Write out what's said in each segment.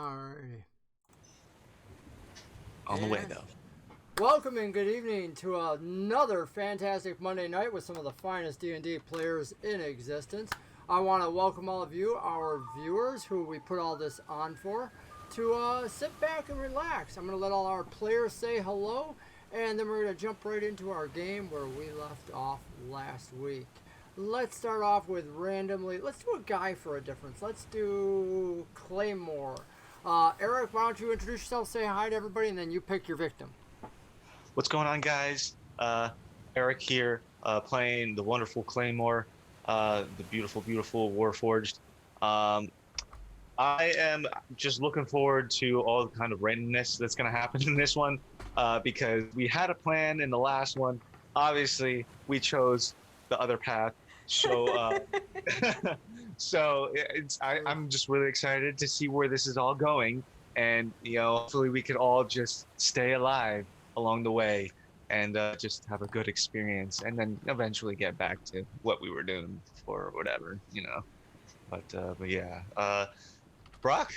Alrighty. On the way, though. Welcome and good evening to another fantastic Monday night with some of the finest D&D players in existence. I want to welcome all of you, our viewers, who we put all this on for, to sit back and relax. I'm going to let all our players say hello, and then we're going to jump right into our game where we left off last week. Let's start off with randomly. Let's do a guy for a difference. Let's do Claymore. Eric, why don't you introduce yourself, say hi to everybody, and then you pick your victim. What's going on, guys? Eric here, playing the wonderful Claymore, the beautiful, beautiful Warforged. I am just looking forward to all the kind of randomness that's going to happen in this one, because we had a plan in the last one. Obviously, we chose the other path. So, I'm just really excited to see where this is all going, and hopefully we could all just stay alive along the way and just have a good experience, and then eventually get back to what we were doing before or whatever, But yeah, Brock,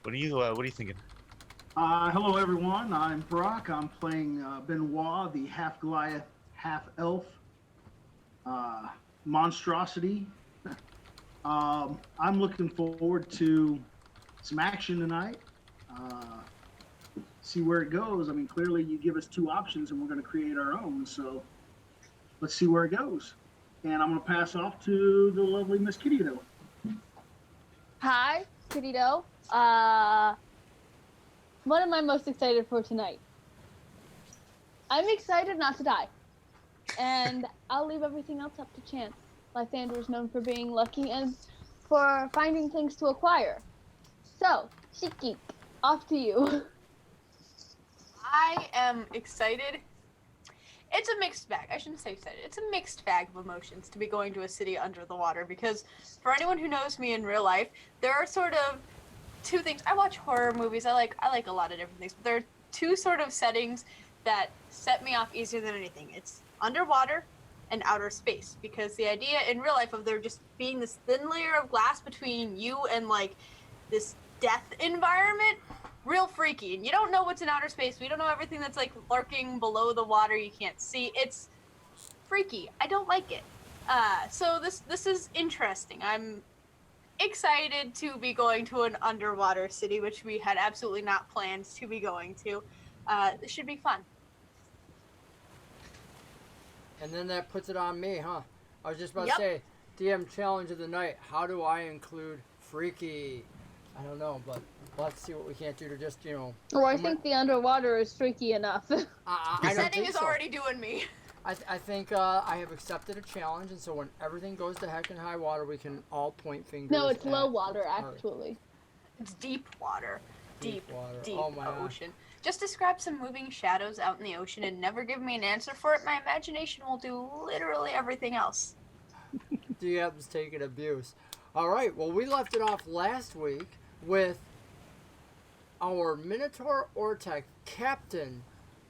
what are you thinking? Hello, everyone. I'm Brock. I'm playing Benoit, the half Goliath, half elf monstrosity. I'm looking forward to some action tonight. See where it goes. I mean, clearly you give us two options and we're going to create our own. So let's see where it goes. And I'm going to pass off to the lovely Miss Kitty Doe. Hi, Kitty Doe. What am I most excited for tonight? I'm excited not to die. And I'll leave everything else up to chance. Lysander is known for being lucky and for finding things to acquire. So, Shiki, off to you. I am excited. It's a mixed bag. I shouldn't say excited. It's a mixed bag of emotions to be going to a city under the water, because for anyone who knows me in real life, there are sort of two things. I watch horror movies. I like a lot of different things, but there are two sort of settings that set me off easier than anything. It's underwater and outer space, because the idea in real life of there just being this thin layer of glass between you and like this death environment, real freaky. And you don't know what's in outer space. We don't know everything that's like lurking below the water you can't see. It's freaky. I don't like it. So this is interesting. I'm excited to be going to an underwater city, which we had absolutely not planned to be going to. This should be fun. And then that puts it on me, huh? I was just about to say, DM challenge of the night. How do I include freaky? I don't know, but we'll have to see what we can't do to just, Or I think the underwater is freaky enough. The setting is already doing me. I think I have accepted a challenge, and so when everything goes to heck and high water, we can all point fingers. No, it's low water, actually. It's deep water. Deep water. Deep oh my ocean. God. Just describe some moving shadows out in the ocean and never give me an answer for it. My imagination will do literally everything else. DM's taking abuse. All right, well, we left it off last week with our Minotaur Ortec, captain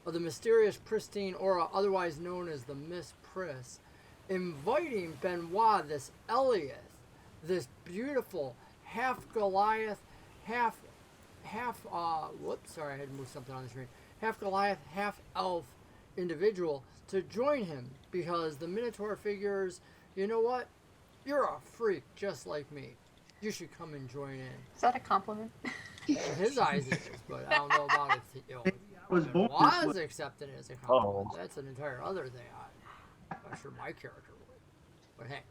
of the mysterious pristine aura, otherwise known as the Miss Priss, inviting Benoit, this Eliath, this beautiful half Goliath, half whoops, sorry, I had to move something on the screen. Half Goliath, half elf individual to join him, because the Minotaur figures, you know what? You're a freak just like me. You should come and join in. Is that a compliment? In his eyes it is, but I don't know about it. Was accepted as a compliment. That's an entire other thing. I'm not sure my character would. But hey.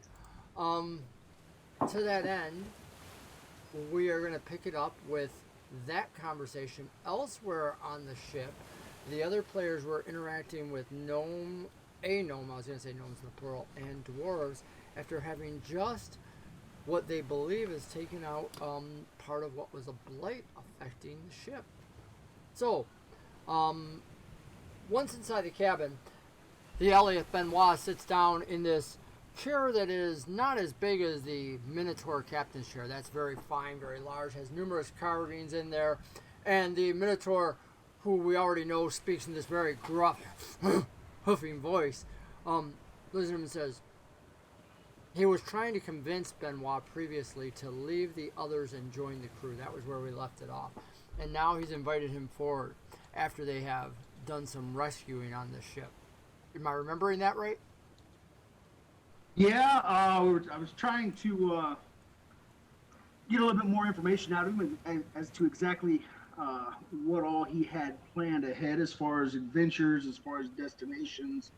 To that end, we are going to pick it up with that conversation elsewhere on the ship. The other players were interacting with I was going to say gnomes in the plural, and dwarves, after having just what they believe is taken out part of what was a blight affecting the ship. So, once inside the cabin, the Eliath Benoit sits down in this chair that is not as big as the Minotaur captain's chair. That's very fine, very large, has numerous carvings in there. And the Minotaur, who we already know speaks in this very gruff, huffing voice, listens to him and says, He was trying to convince Benoit previously to leave the others and join the crew. That was where we left it off. and now he's invited him forward after they have done some rescuing on this ship. Am I remembering that right? Yeah, I was trying to get a little bit more information out of him as to exactly what all he had planned ahead as far as adventures, as far as destinations,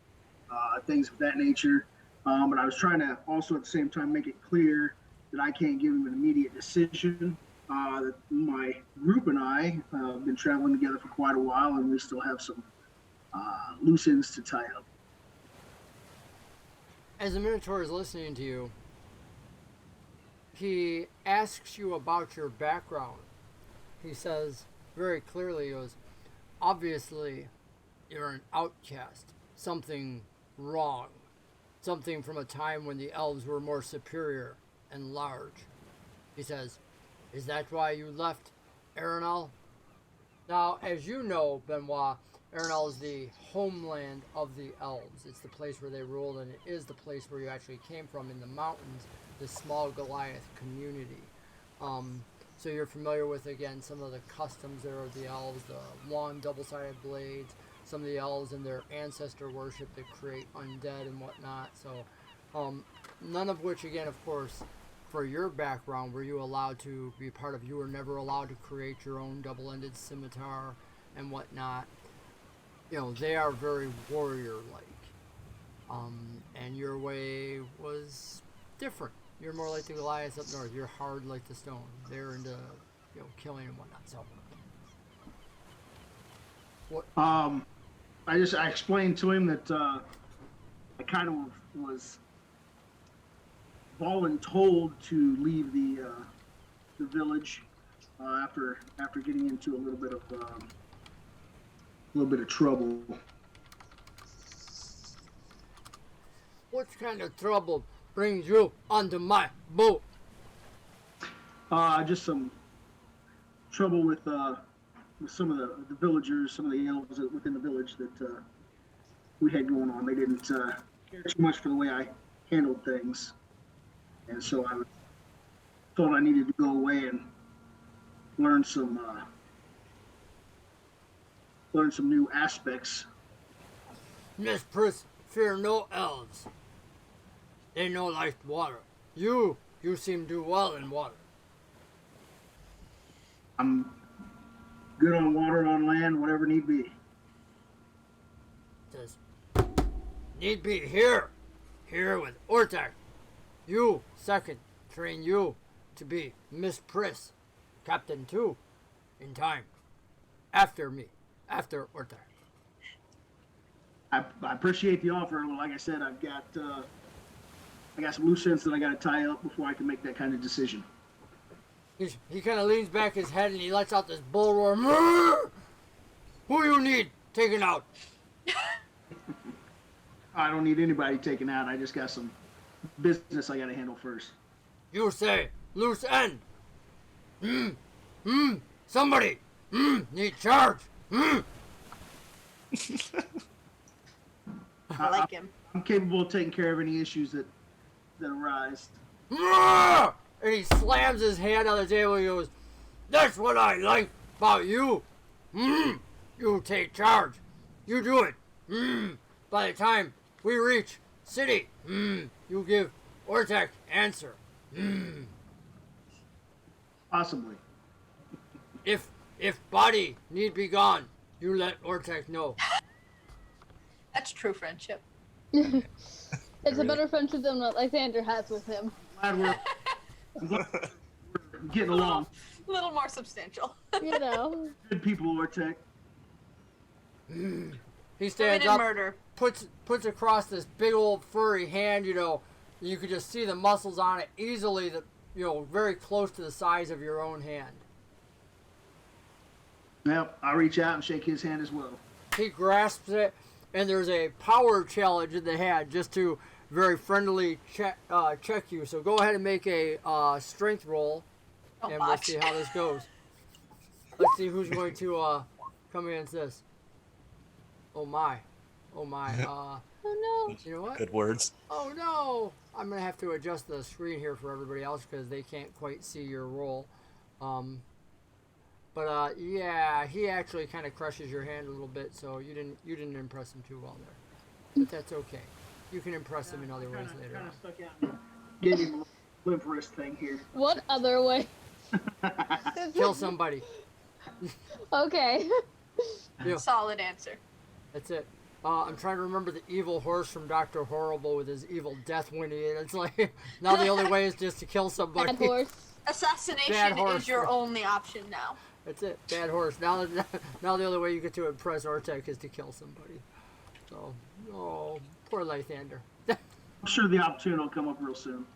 things of that nature. But I was trying to also at the same time make it clear that I can't give him an immediate decision. That my group and I have been traveling together for quite a while, and we still have some loose ends to tie up. As the Minotaur is listening to you, he asks you about your background. He says very clearly, he goes, obviously, you're an outcast. Something wrong. Something from a time when the elves were more superior and large. He says, is that why you left Arenal? Now, as you know, Benoit, Arenal is the homeland of the elves. It's the place where they ruled, and it is the place where you actually came from in the mountains, the small Goliath community. So you're familiar with, again, some of the customs there of the elves, the long double-sided blades, some of the elves and their ancestor worship that create undead and whatnot. So none of which, again, of course, for your background, were you allowed to be part of? You were never allowed to create your own double-ended scimitar and whatnot. You know, they are very warrior-like. And your way was different. You're more like the Goliaths up north. You're hard like the stone. They're into, you know, killing and whatnot. So, what? I explained to him that I kind of was voluntold to leave the village after getting into a little bit of trouble. What kind of trouble brings you onto my boat? Just some trouble with some of the villagers, some of the elves within the village that we had going on. They didn't care too much for the way I handled things, and so I thought I needed to go away and learn some new aspects. Miss Pris, fear no elves. They know like water. You seem to do well in water. I'm good on water, on land, whatever need be. Says, need be here with Ortak. You, second, train you to be Miss Pris, Captain 2, in time. After me, after Ortak. I appreciate the offer. Like I said, I got some loose ends that I got to tie up before I can make that kind of decision. He kind of leans back his head and he lets out this bull roar. Murr! Who you need taken out? I don't need anybody taken out. I just got some business I got to handle first. You say loose end. Somebody. Need charge. I like him. I'm capable of taking care of any issues that arise. And he slams his hand on the table and he goes, that's what I like about you. You take charge. You do it. By the time we reach city, you give Ortek answer. Possibly. If body need be gone, you let Ortek know. That's true friendship. It's a better friendship than what Lysander has with him. I'm glad we're getting along. A little more substantial. You know. Good people, Ortek. He stands Women up, and murder. puts across this big old furry hand, you know. You could just see the muscles on it easily, very close to the size of your own hand. Yep, I'll reach out and shake his hand as well. He grasps it, and there's a power challenge in the hand just to very friendly check you. So go ahead and make a strength roll, and we'll see how this goes. Let's see who's going to come against this. Oh my. Oh no. You know what? Good words. Oh no. I'm going to have to adjust the screen here for everybody else because they can't quite see your roll. But yeah, he actually kind of crushes your hand a little bit, so you didn't impress him too well there. But that's okay. You can impress him in other ways later Kind on. of stuck out and gave him a limp wrist thing here. What other way? Kill somebody. Okay. Yeah. Solid answer. That's it. I'm trying to remember the evil horse from Dr. Horrible with his evil death whinny, and it's like, now the only way is just to kill somebody. Bad horse. Assassination Bad horse. is your only option now. That's it. Bad horse. Now the only way you get to impress Ortek is to kill somebody. So, oh, poor Lythander. I'm sure the opportunity will come up real soon.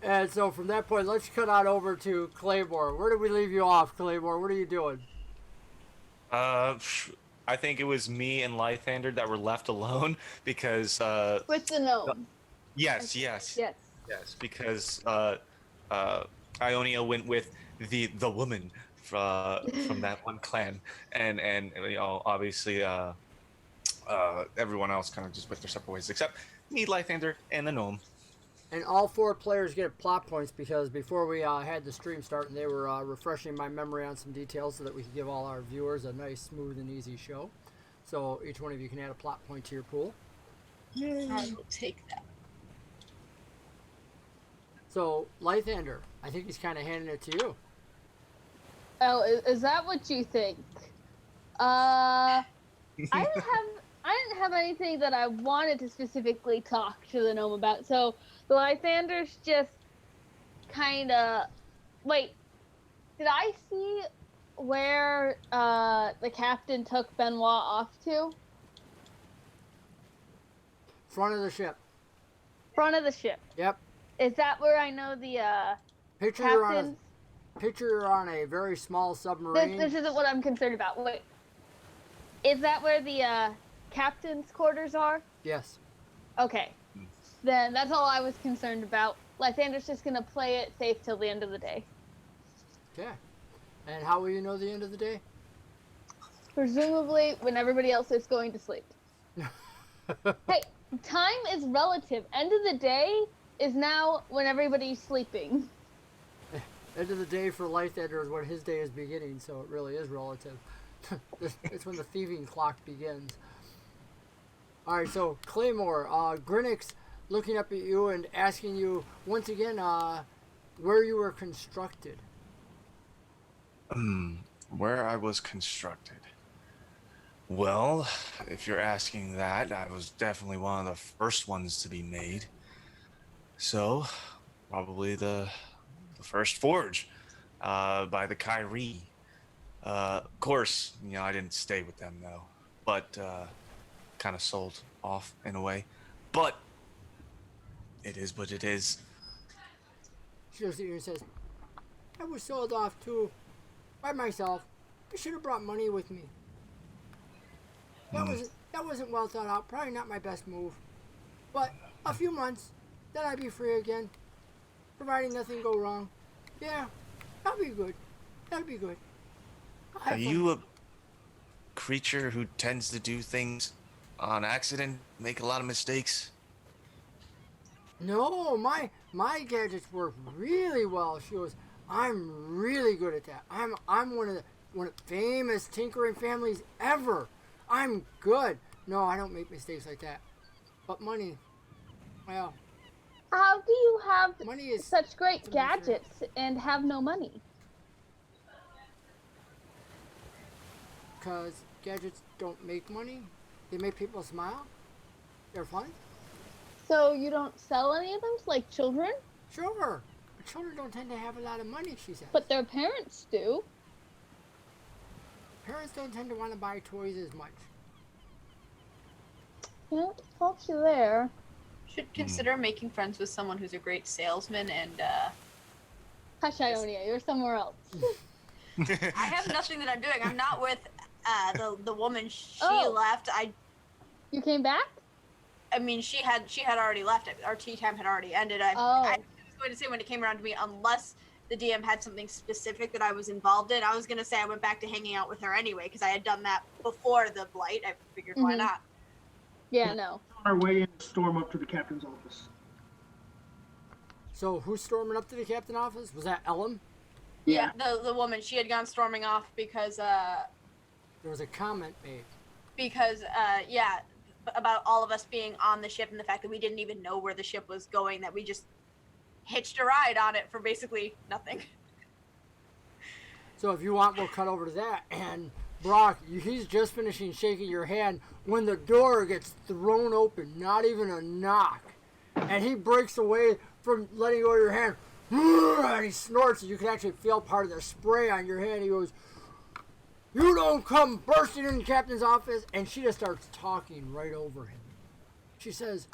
And so from that point, let's cut on over to Claymore. Where did we leave you off, Claymore? What are you doing? I think it was me and Lythander that were left alone because With the gnome. yes, because Ionia went with the woman from that one clan, and obviously everyone else kind of just went their separate ways except me, Lythander, and the gnome. And all 4 players get plot points because before we had the stream start, and they were refreshing my memory on some details so that we could give all our viewers a nice, smooth, and easy show. So each one of you can add a plot point to your pool. I will take that. So Lythander, I think he's kind of handing it to you. Oh, is that what you think? I didn't have anything that I wanted to specifically talk to the gnome about. So the Lythander's just kind of. Wait, did I see where the captain took Benoit off to? Front of the ship. Front of the ship. Yep. Is that where I know the Picture captain's? you're on a very small submarine. This isn't what I'm concerned about. Wait, is that where the captain's quarters are? Yes. Okay. Then that's all I was concerned about. Lythander's just gonna play it safe till the end of the day. Okay. And how will you know the end of the day? Presumably when everybody else is going to sleep. Hey, time is relative. End of the day is now when everybody's sleeping. End of the day for Lythander is when his day is beginning, so it really is relative. It's when the thieving clock begins. Alright, so Claymore, Grinix looking up at you and asking you once again where you were constructed. Where I was constructed. Well, if you're asking that, I was definitely one of the first ones to be made. So, probably the first forge by the Kyrie. Of course, I didn't stay with them though, but kind of sold off in a way. But it is what it is. She looks at you and says, I was sold off too, by myself. I should have brought money with me. That wasn't well thought out. Probably not my best move. But a few months, then I'd be free again, providing nothing go wrong. Yeah, that'll be good. That'll be good. Are you a creature who tends to do things on accident, make a lot of mistakes? No, my gadgets work really well. She goes, I'm really good at that. I'm one of the famous tinkering families ever. I'm good. No, I don't make mistakes like that. But money, well. How do you have Money is such great gadgets and have no money? Because gadgets don't make money. They make people smile. They're fun. So you don't sell any of them to, like, children? Sure. But children don't tend to have a lot of money, she says. But their parents do. Parents don't tend to want to buy toys as much. Yeah, fault you there. Should consider making friends with someone who's a great salesman and Hush, Ionia, you're somewhere else. I have nothing that I'm doing. I'm not with the woman. She Oh. left. You came back? I mean, she had already left. Our tea time had already ended. I was going to say when it came around to me, unless the DM had something specific that I was involved in, I was going to say I went back to hanging out with her anyway because I had done that before the blight. I figured why Mhm. not? Yeah, no. On our way in, storm up to the captain's office. So who's storming up to the captain's office? Was that Ellen? Yeah, the woman, she had gone storming off because There was a comment made. yeah, about all of us being on the ship and the fact that we didn't even know where the ship was going, that we just hitched a ride on it for basically nothing. So if you want, we'll cut over to that. And Brock, he's just finishing shaking your hand when the door gets thrown open, not even a knock. And he breaks away from letting go of your hand. And he snorts, and you can actually feel part of the spray on your hand. He goes, "You don't come bursting in the captain's office." And she just starts talking right over him. She says,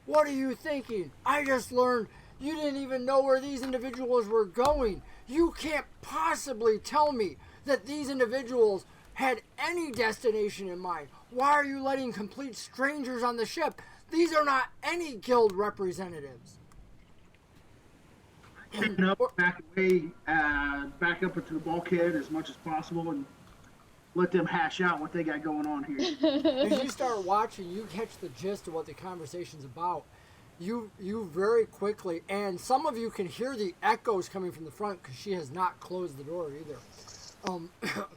"What are you thinking? I just learned you didn't even know where these individuals were going. You can't possibly tell me that these individuals had any destination in mind. Why are you letting complete strangers on the ship? These are not any guild representatives." Back away, back up into the bulkhead as much as possible, and let them hash out what they got going on here. As you start watching, you catch the gist of what the conversation's about. You very quickly, and some of you can hear the echoes coming from the front because she has not closed the door either.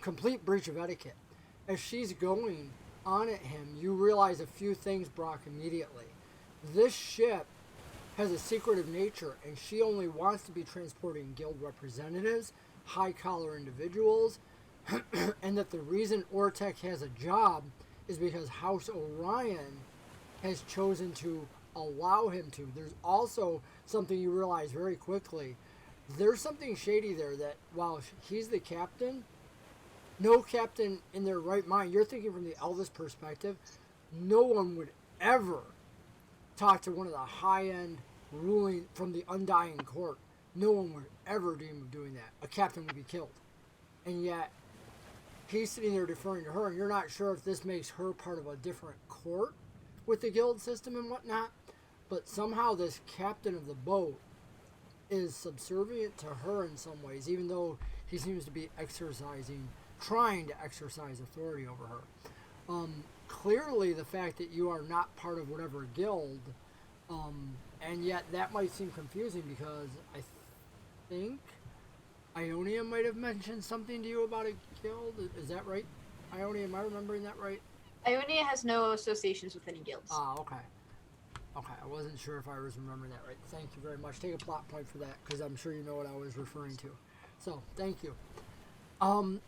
Complete breach of etiquette. As she's going on at him, you realize a few things, Brock, immediately. This ship has a secretive nature, and she only wants to be transporting guild representatives, high-collar individuals, and that the reason Ortec has a job is because House Orion has chosen to allow him to. There's also something you realize very quickly. There's something shady there that while he's the captain, no captain in their right mind, you're thinking from the eldest perspective, no one would ever talk to one of the high-end ruling from the Undying Court. No one would ever dream of doing that. A captain would be killed. And yet, he's sitting there deferring to her, and you're not sure if this makes her part of a different court with the guild system and whatnot, but somehow this captain of the boat is subservient to her in some ways, even though he seems to be trying to exercise authority over her. Clearly, the fact that you are not part of whatever guild, and yet that might seem confusing because I think Ionia might have mentioned something to you about a guild. Is that right, Ionia? Am I remembering that right? Ionia has no associations with any guilds. Okay. Okay, I wasn't sure if I was remembering that right. Thank you very much. Take a plot point for that, because I'm sure you know what I was referring to. So, thank you. I'm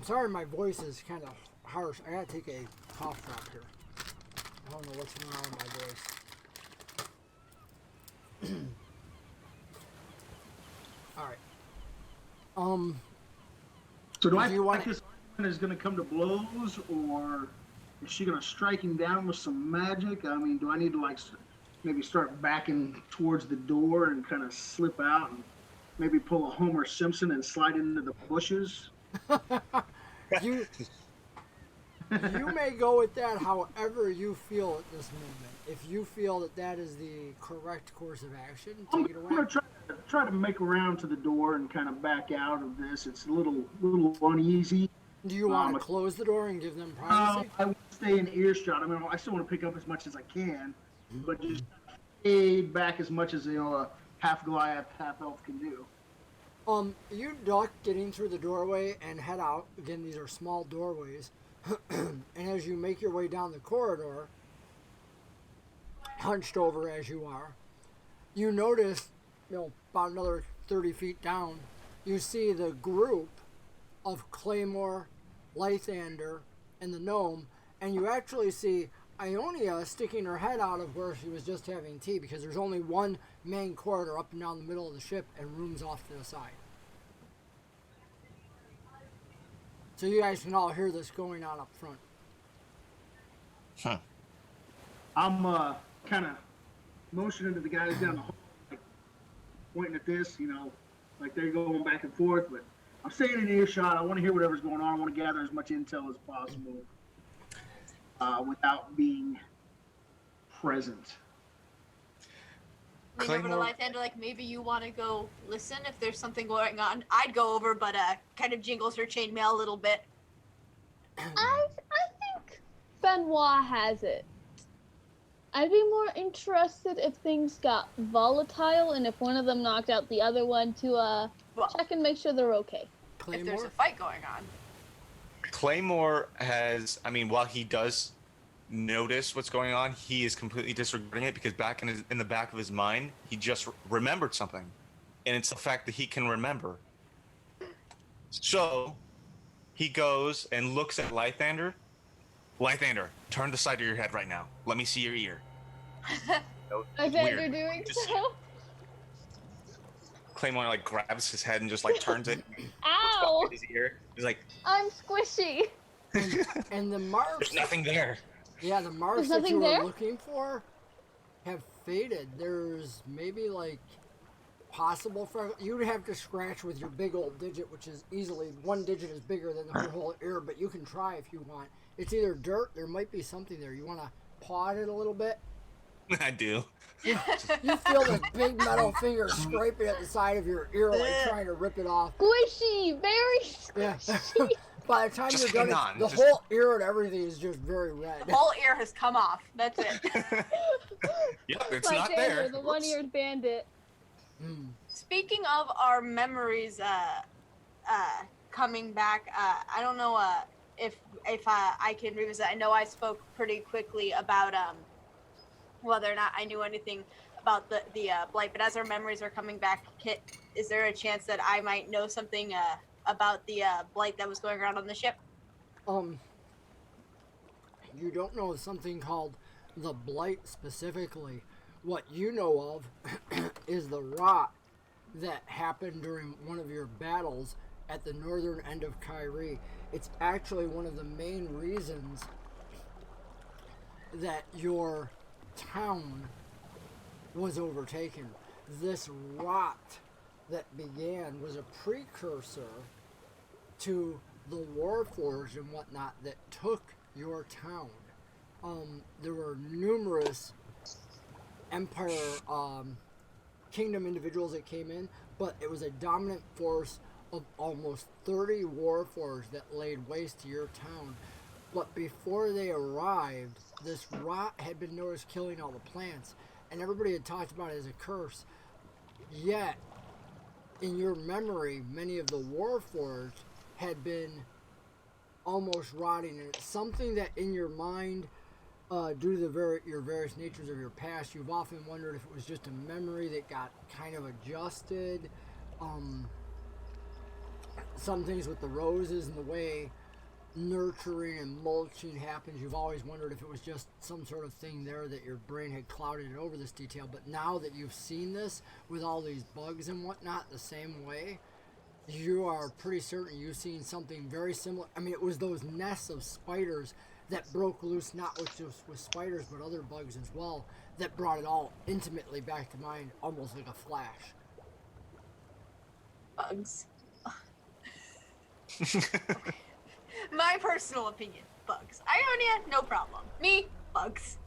sorry my voice is kind of harsh. I gotta take a cough drop here. I don't know what's going on with my voice. Alright. So do I you feel want like this argument is going to come to blows, or is she going to strike him down with some magic? I mean, do I need to like maybe start backing towards the door and kind of slip out and maybe pull a Homer Simpson and slide into the bushes? You may go with that however you feel at this moment. If you feel that that is the correct course of action, take it away. I'm going to try to make around to the door and kind of back out of this. It's a little uneasy. Do you want to close the door and give them privacy? I want to stay in earshot. I mean, I still want to pick up as much as I can, but just fade back as much as a half Goliath, half elf can do. You duck getting through the doorway and head out. Again, these are small doorways. And as you make your way down the corridor, hunched over as you are, you notice, about another 30 feet down, you see the group of Claymore, Lythander, and the gnome, and you actually see Ionia sticking her head out of where she was just having tea, because there's only one main corridor up and down the middle of the ship and rooms off to the side. So you guys can all hear this going on up front. Huh. I'm kind of motioning to the guys down the hall, like, pointing at this, like they're going back and forth, but I'm staying in earshot. I want to hear whatever's going on. I want to gather as much intel as possible without being present. Lean over to Lythander, like, maybe you want to go listen if there's something going on. I'd go over, but kind of jingles her chainmail a little bit. I think Benoit has it. I'd be more interested if things got volatile and if one of them knocked out the other one to Well, check and make sure they're okay. if there's Claymore? a fight going on. Claymore has, I mean, while he does notice what's going on, he is completely disregarding it because back in the back of his mind, he just remembered something, and it's the fact that he can remember. So he goes and looks at Lythander. Lythander, turn the side of your head right now. Let me see your ear. No, I it's bet weird. you're doing Just- so. Claymore like grabs his head and just like turns it. Ow! Looks behind his ear. He's like, I'm squishy. And the marks, "There's nothing there." yeah, the marks There's that nothing you were there? looking for have faded. There's maybe like possible for you'd have to scratch with your big old digit, which is easily one digit is bigger than the whole ear, but you can try if you want. It's either dirt, there might be something there. You want to paw at it a little bit. I do. You feel this big metal finger scraping at the side of your ear, like trying to rip it off. Squishy, very Yeah. squishy. By the time Just you're done, hang on, the just- whole ear and everything is just very red. The whole ear has come off. That's it. Yep, it's Like not Xander, there. the Whoops. one-eared bandit. Mm. Speaking of our memories coming back, I don't know if I can revisit. I know I spoke pretty quickly about whether or not I knew anything about the blight, but as our memories are coming back, Kit, is there a chance that I might know something about the blight that was going around on the ship? You don't know something called the blight specifically. What you know of is the rot that happened during one of your battles at the northern end of Kyrie. It's actually one of the main reasons that your town was overtaken. This rot that began was a precursor to the Warforged and whatnot that took your town. There were numerous Empire Kingdom individuals that came in, but it was a dominant force of almost 30 Warforged that laid waste to your town. But before they arrived, this rot had been noticed killing all the plants, and everybody had talked about it as a curse. Yet, in your memory, many of the Warforged had been almost rotting, and it's something that in your mind, due to your various natures of your past, you've often wondered if it was just a memory that got kind of adjusted. Some things with the roses and the way nurturing and mulching happens, you've always wondered if it was just some sort of thing there that your brain had clouded it over this detail. But now that you've seen this with all these bugs and whatnot the same way, you are pretty certain you've seen something very similar. I mean, it was those nests of spiders that broke loose, not just with spiders, but other bugs as well, that brought it all intimately back to mind, almost like a flash. Bugs. My personal opinion, bugs. Ionia, no problem. Me, bugs.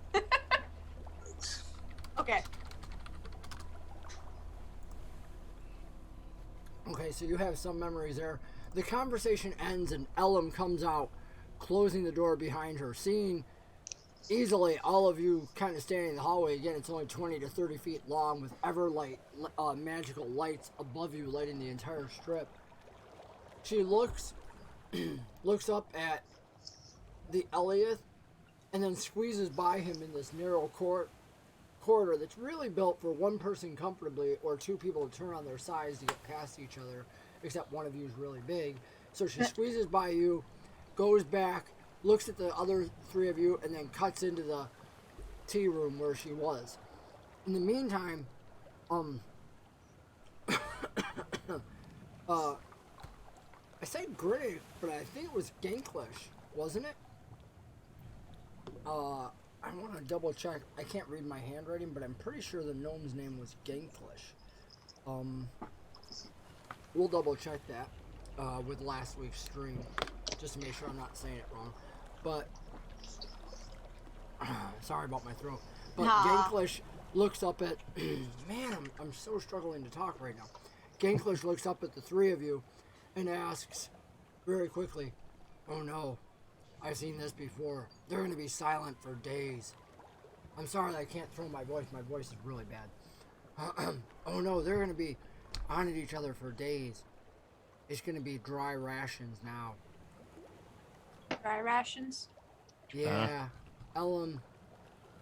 Okay. Okay, so you have some memories there. The conversation ends and Ellum comes out, closing the door behind her, seeing easily all of you kind of standing in the hallway. Again, it's only 20 to 30 feet long with magical lights above you lighting the entire strip. She looks up at the Elliot and then squeezes by him in this narrow corridor that's really built for one person comfortably or two people to turn on their sides to get past each other, except one of you is really big. So she squeezes by you, goes back, looks at the other three of you, and then cuts into the tea room where she was. In the meantime, I say Gritty, but I think it was Ganklish, wasn't it? I want to double check. I can't read my handwriting, but I'm pretty sure the gnome's name was Ganklish. We'll double check that with last week's stream, just to make sure I'm not saying it wrong. But sorry about my throat. But Ganklish looks up at man. I'm so struggling to talk right now. Ganklish looks up at the three of you and asks very quickly, "Oh no, I've seen this before. They're going to be silent for days. I'm sorry that I can't throw my voice. My voice is really bad. Oh no, they're gonna be on at each other for days. It's gonna be dry rations now. Dry rations. Yeah, Ellen,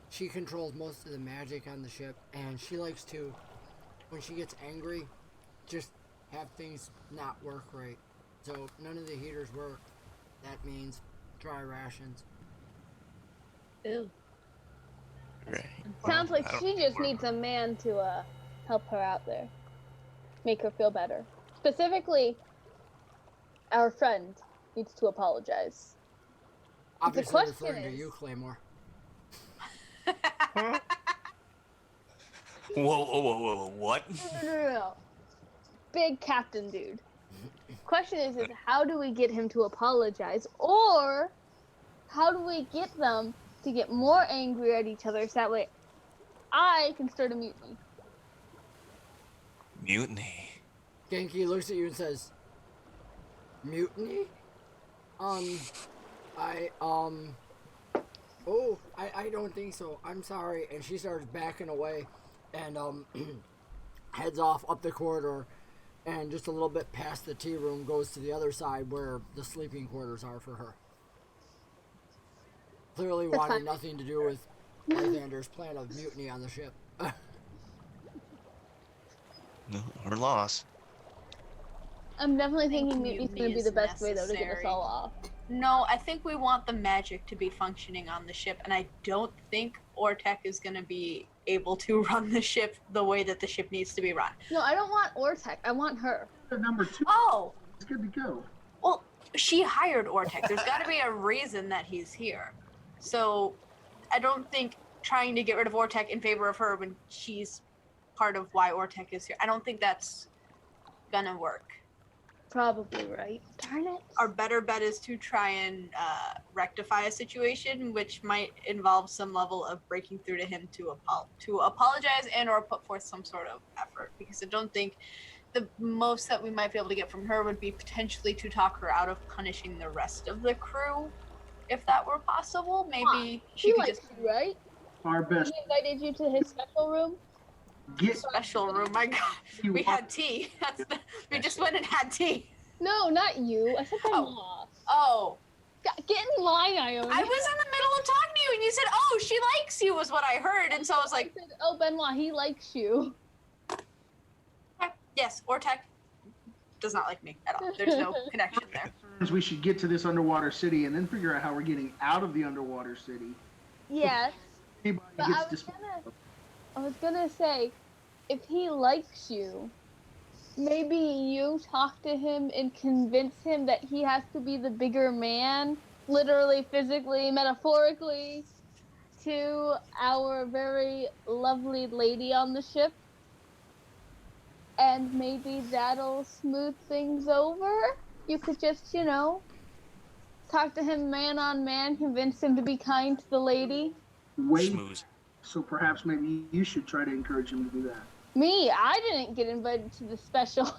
she controls most of the magic on the ship, and she likes to, when she gets angry, just have things not work right. So none of the heaters work. That means dry rations. Ew. Right. Sounds like I don't she think just we're- needs a man to help her out there. Make her feel better. Specifically, our friend needs to apologize. Obviously question referring to is- you, Claymore. Whoa, what? No. Big captain dude. Question is how do we get him to apologize? Or how do we get them to get more angry at each other so that way I can start a mutiny? Mutiny. Genki looks at you and says, "Mutiny? I don't think so. I'm sorry." And she starts backing away and, heads off up the corridor and just a little bit past the tea room goes to the other side where the sleeping quarters are for her. Clearly That's wanted fine. nothing to do with Lythander's plan of mutiny on the ship. No, her loss. I'm definitely I think thinking mutiny's mutiny gonna be is the best way though to get us necessary. all off. No, I think we want the magic to be functioning on the ship, and I don't think Ortec is going to be able to run the ship the way that the ship needs to be run. No, I don't want Ortec. I want her. Number 2, Oh, it's good to go. well, she hired Ortec. There's got to be a reason that he's here. So I don't think trying to get rid of Ortec in favor of her when she's part of why Ortec is here, I don't think that's going to work. Probably right. Darn it. Our better bet is to try and rectify a situation, which might involve some level of breaking through to him to apologize and or put forth some sort of effort. Because I don't think the most that we might be able to get from her would be potentially to talk her out of punishing the rest of the crew, if that were possible. Maybe she He could likes just you, right? Our best. He invited you to his special room. Get special room. My God, you we are- had tea. We just went and had tea. No, not you. I said Oh. Benoit. Oh. Get in line, Ione. I was in the middle of talking to you, and you said, "Oh, she likes you," was what I heard, and so I was like, I said, oh, Benoit, he likes you. "Yes, Ortec does not like me at all. There's no connection there." we should get to this underwater city and then figure out how we're getting out of the underwater city. Yes. Anybody But gets I was gonna say, if he likes you, maybe you talk to him and convince him that he has to be the bigger man, literally, physically, metaphorically, to our very lovely lady on the ship. And maybe that'll smooth things over. You could just, talk to him man on man, convince him to be kind to the lady. wait. Schmooze. So perhaps maybe you should try to encourage him to do that. Me, I didn't get invited to the special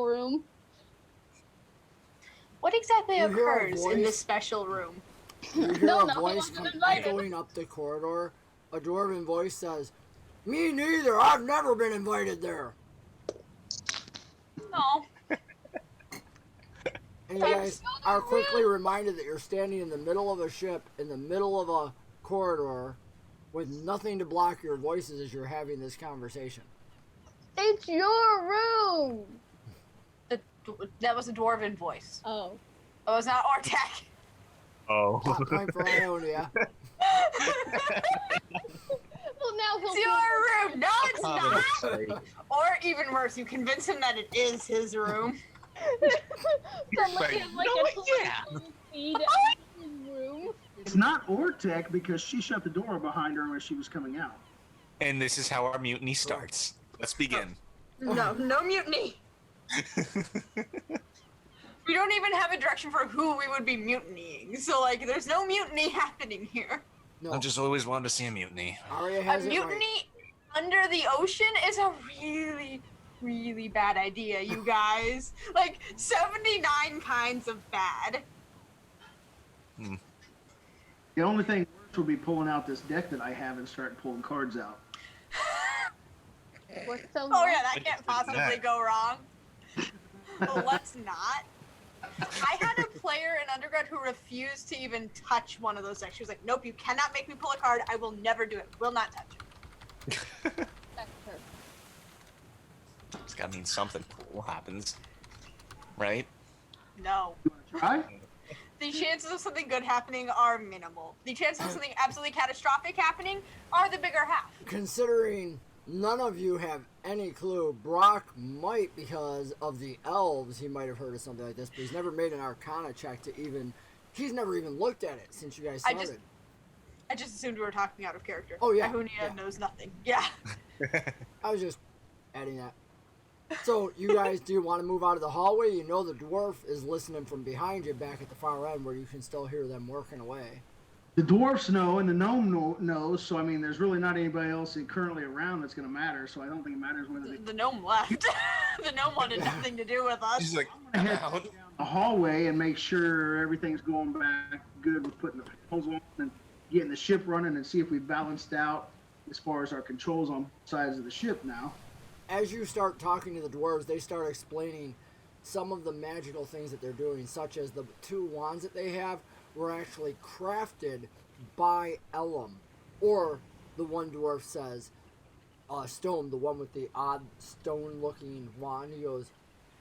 room. What exactly You hear a occurs in voice? this special room? You hear No, a no, he voice wasn't come invited. echoing up the corridor. A dwarven voice says, "Me neither. I've never been invited there." No. And you guys are quickly reminded that you're standing in the middle of a ship, in the middle of a corridor, with nothing to block your voices as you're having this conversation. It's your room. That was a dwarven voice. Oh. It was not Ortec. Oh. Top point for Ionia. Well, now he'll It's your room. No, it's not. Sorry. Or even worse, you convince him that it is his room. From like, Right. him, like No, a yeah. feed in his room. It's not Ortec because she shut the door behind her when she was coming out. And this is how our mutiny starts. Let's begin. No mutiny. We don't even have a direction for who we would be mutinying. So, like, there's no mutiny happening here. No, I just always wanted to see a mutiny. Arya A has it mutiny right. under the ocean is a really, really bad idea, you guys. Like, 79 kinds of bad. The only thing worse will be pulling out this deck that I have and start pulling cards out. What's so Oh wrong? yeah, that can't possibly go wrong. Well, let's not. I had a player in undergrad who refused to even touch one of those decks. She was like, "Nope, you cannot make me pull a card. I will never do it. Will not touch." That's her. It's gotta mean something cool happens, right? No. You want to try? The chances of something good happening are minimal. The chances of something absolutely catastrophic happening are the bigger half. Considering none of you have any clue, Brock might, because of the elves, he might have heard of something like this, but he's never made an Arcana check to even. He's never even looked at it since you guys started. I just assumed we were talking out of character. Oh, yeah, Ahunia yeah. knows nothing. Yeah. I was just adding that. So, you guys, do you want to move out of the hallway? You know the dwarf is listening from behind you back at the far end where you can still hear them working away. The dwarfs know, and the gnome knows. So I mean, there's really not anybody else currently around that's going to matter. So I don't think it matters whether they. The gnome left. The gnome wanted nothing to do with us. She's like, I'm gonna "I'm head out." down the hallway and make sure everything's going back good with putting the panels on and getting the ship running and see if we balanced out as far as our controls on both sides of the ship now. As you start talking to the dwarves, they start explaining some of the magical things that they're doing, such as the 2 wands that they have were actually crafted by Elam. Or, the one dwarf says, Stone, the one with the odd stone-looking wand, he goes,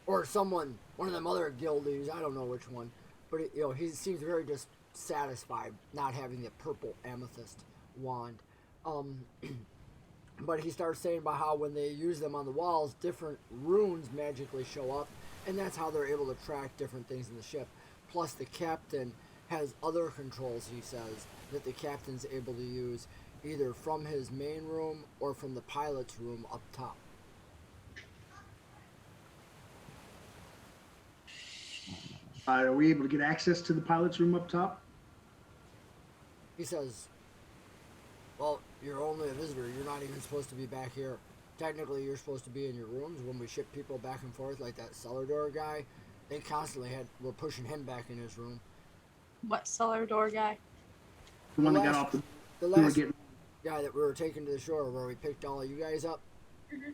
or someone, one of them other guildies, I don't know which one, but he seems very dissatisfied not having the purple amethyst wand. But he starts saying about how when they use them on the walls, different runes magically show up, and that's how they're able to track different things in the ship. Plus, the captain has other controls, he says, that the captain's able to use either from his main room or from the pilot's room up top. Are we able to get access to the pilot's room up top? He says, well, you're only a visitor. You're not even supposed to be back here. Technically, you're supposed to be in your rooms. When we ship people back and forth, like that cellar door guy, they constantly were pushing him back in his room. What cellar door guy? The one that last- got off the. The we were last getting. guy that we were taking to the shore where we picked all of you guys up, Mhm.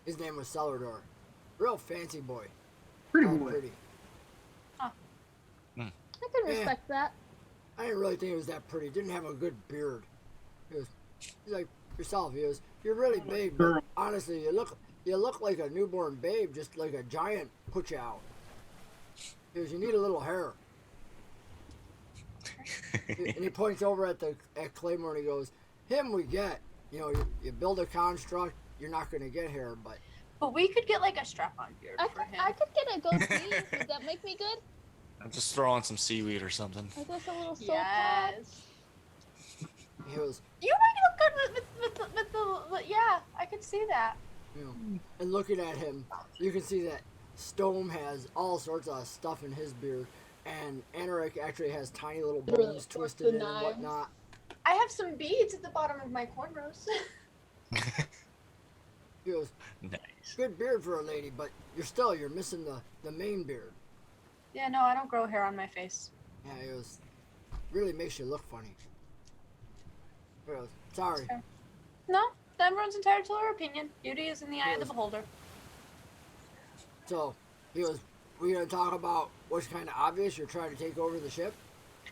his name was Cellar Door. Real fancy boy. Pretty All boy. pretty. I can respect that. I didn't really think he was that pretty. Didn't have a good beard. He's like yourself. He goes, "You're really big, but Girl. honestly, you look like a newborn babe, just like a giant put you out." He goes, "You need a little hair." And he points over at Claymore and he goes, "Him we get. You build a construct, you're not going to get hair, but But we could get like a strap-on beard I for could, him. I could get a goatee. Would that make me good? I'm just throwing some seaweed or something. I guess a little soul patch. Yes. he goes, You might look good with the yeah, I could see that. And looking at him, you can see that Stone has all sorts of stuff in his beard, and Anaric actually has tiny little bones twisted in and knives. whatnot. I have some beads at the bottom of my cornrows. He goes, Nice. "Good beard for a lady, but you're missing the main beard." Yeah, no, I don't grow hair on my face. Yeah, he goes, "Really makes you look funny." He goes, "Sorry." No, everyone's entitled to their opinion. Beauty is in the eye of the beholder. So, he goes, "We're going to talk about what's kind of obvious. You're trying to take over the ship?"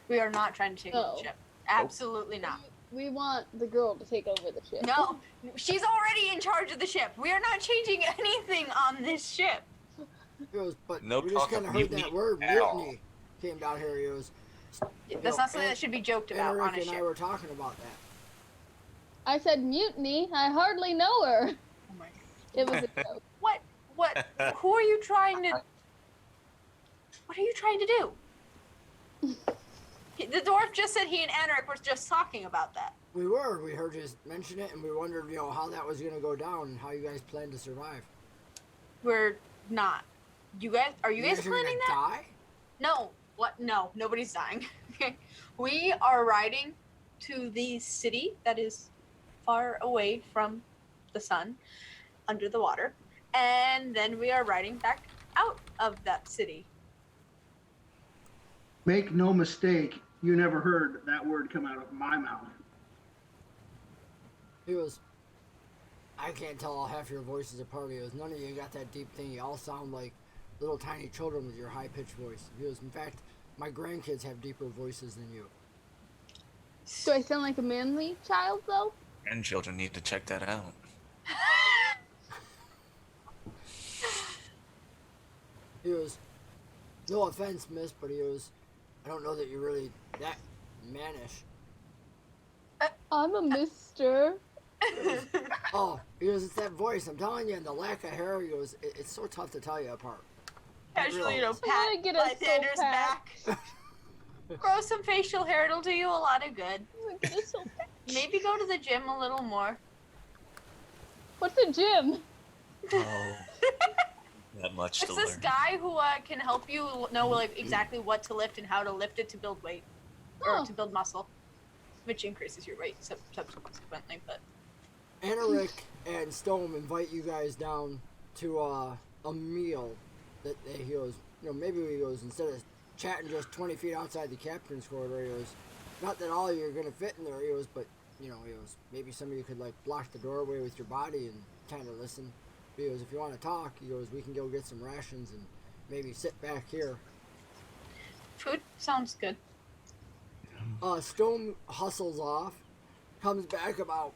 We are not trying to take over No. the ship. Absolutely not. We want the girl to take over the ship. No, she's already in charge of the ship. We are not changing anything on this ship. He goes, "But No we just talk kind of of heard that mutiny word, at all." mutiny, came down here." He goes, That's not something that should be joked about on Anaric a and I ship. were talking about that. I said mutiny. I hardly know her. Oh my It was a joke. What? Who are you trying to? What are you trying to do? The dwarf just said he and Anaric were just talking about that. We heard you mention it, and we wondered, how that was going to go down and how you guys plan to survive. We're not. Are you guys are planning gonna that? die? No. What? No, nobody's dying. Okay. We are riding to the city that is far away from the sun, under the water, and then we are riding back out of that city. Make no mistake, you never heard that word come out of my mouth. He goes, I can't tell half your voices apart. He goes, none of you got that deep thing. You all sound like little tiny children with your high-pitched voice. He goes, in fact, my grandkids have deeper voices than you. Do I sound like a manly child, though? Grandchildren need to check that out. He goes, no offense, miss, but he goes, I don't know that you're really that mannish. I'm a mister. Oh, he goes, it's that voice. I'm telling you, and the lack of hair. He goes, it's so tough to tell you apart. Casually, you know, I'm gonna pat get a Lysander's soul pack. back. Grow some facial hair. It'll do you a lot of good. I'm gonna get a soul pack. Maybe go to the gym a little more. What's a gym? Oh. That much It's to this learn. guy who can help you know like exactly what to lift and how to lift it to build weight or Oh. to build muscle, which increases your weight subsequently. But Anaric and Stone invite you guys down to a meal that he goes, you know, maybe he goes, instead of chatting just 20 feet outside the captain's corridor, he goes, not that all of you are going to fit in there, he goes, but, you know, he goes, maybe some of you could, like, block the doorway with your body and kind of listen. He goes, if you want to talk, he goes, we can go get some rations and maybe sit back here. food sounds good. Stone hustles off, comes back about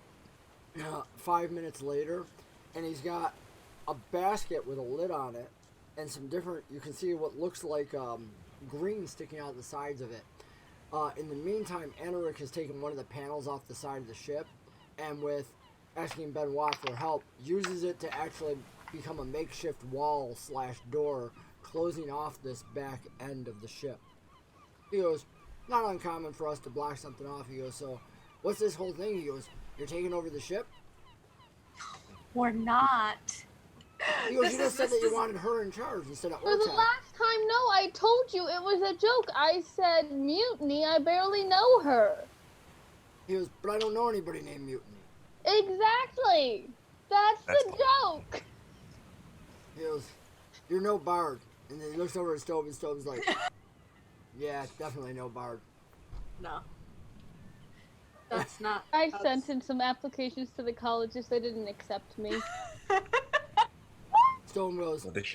5 minutes later, and he's got a basket with a lid on it and some different, you can see what looks like green sticking out the sides of it. In the meantime, Anaric has taken one of the panels off the side of the ship, and with asking Benoit for help, uses it to actually become a makeshift wall / door, closing off this back end of the ship. He goes, not uncommon for us to block something off. He goes, so what's this whole thing? He goes, you're taking over the ship? We're not. He goes, This you is- just said this that you is- wanted her in charge instead of For the Ortak. last time, no, I told you it was a joke. I said mutiny. I barely know her. He goes, but I don't know anybody named Mutiny. Exactly. That's the joke. He goes, you're no bard. And then he looks over at Stove, and Stove's like, yeah, definitely no bard. No. That's not. I that's- sent in some applications to the colleges. They didn't accept me. Stone goes, Well, they-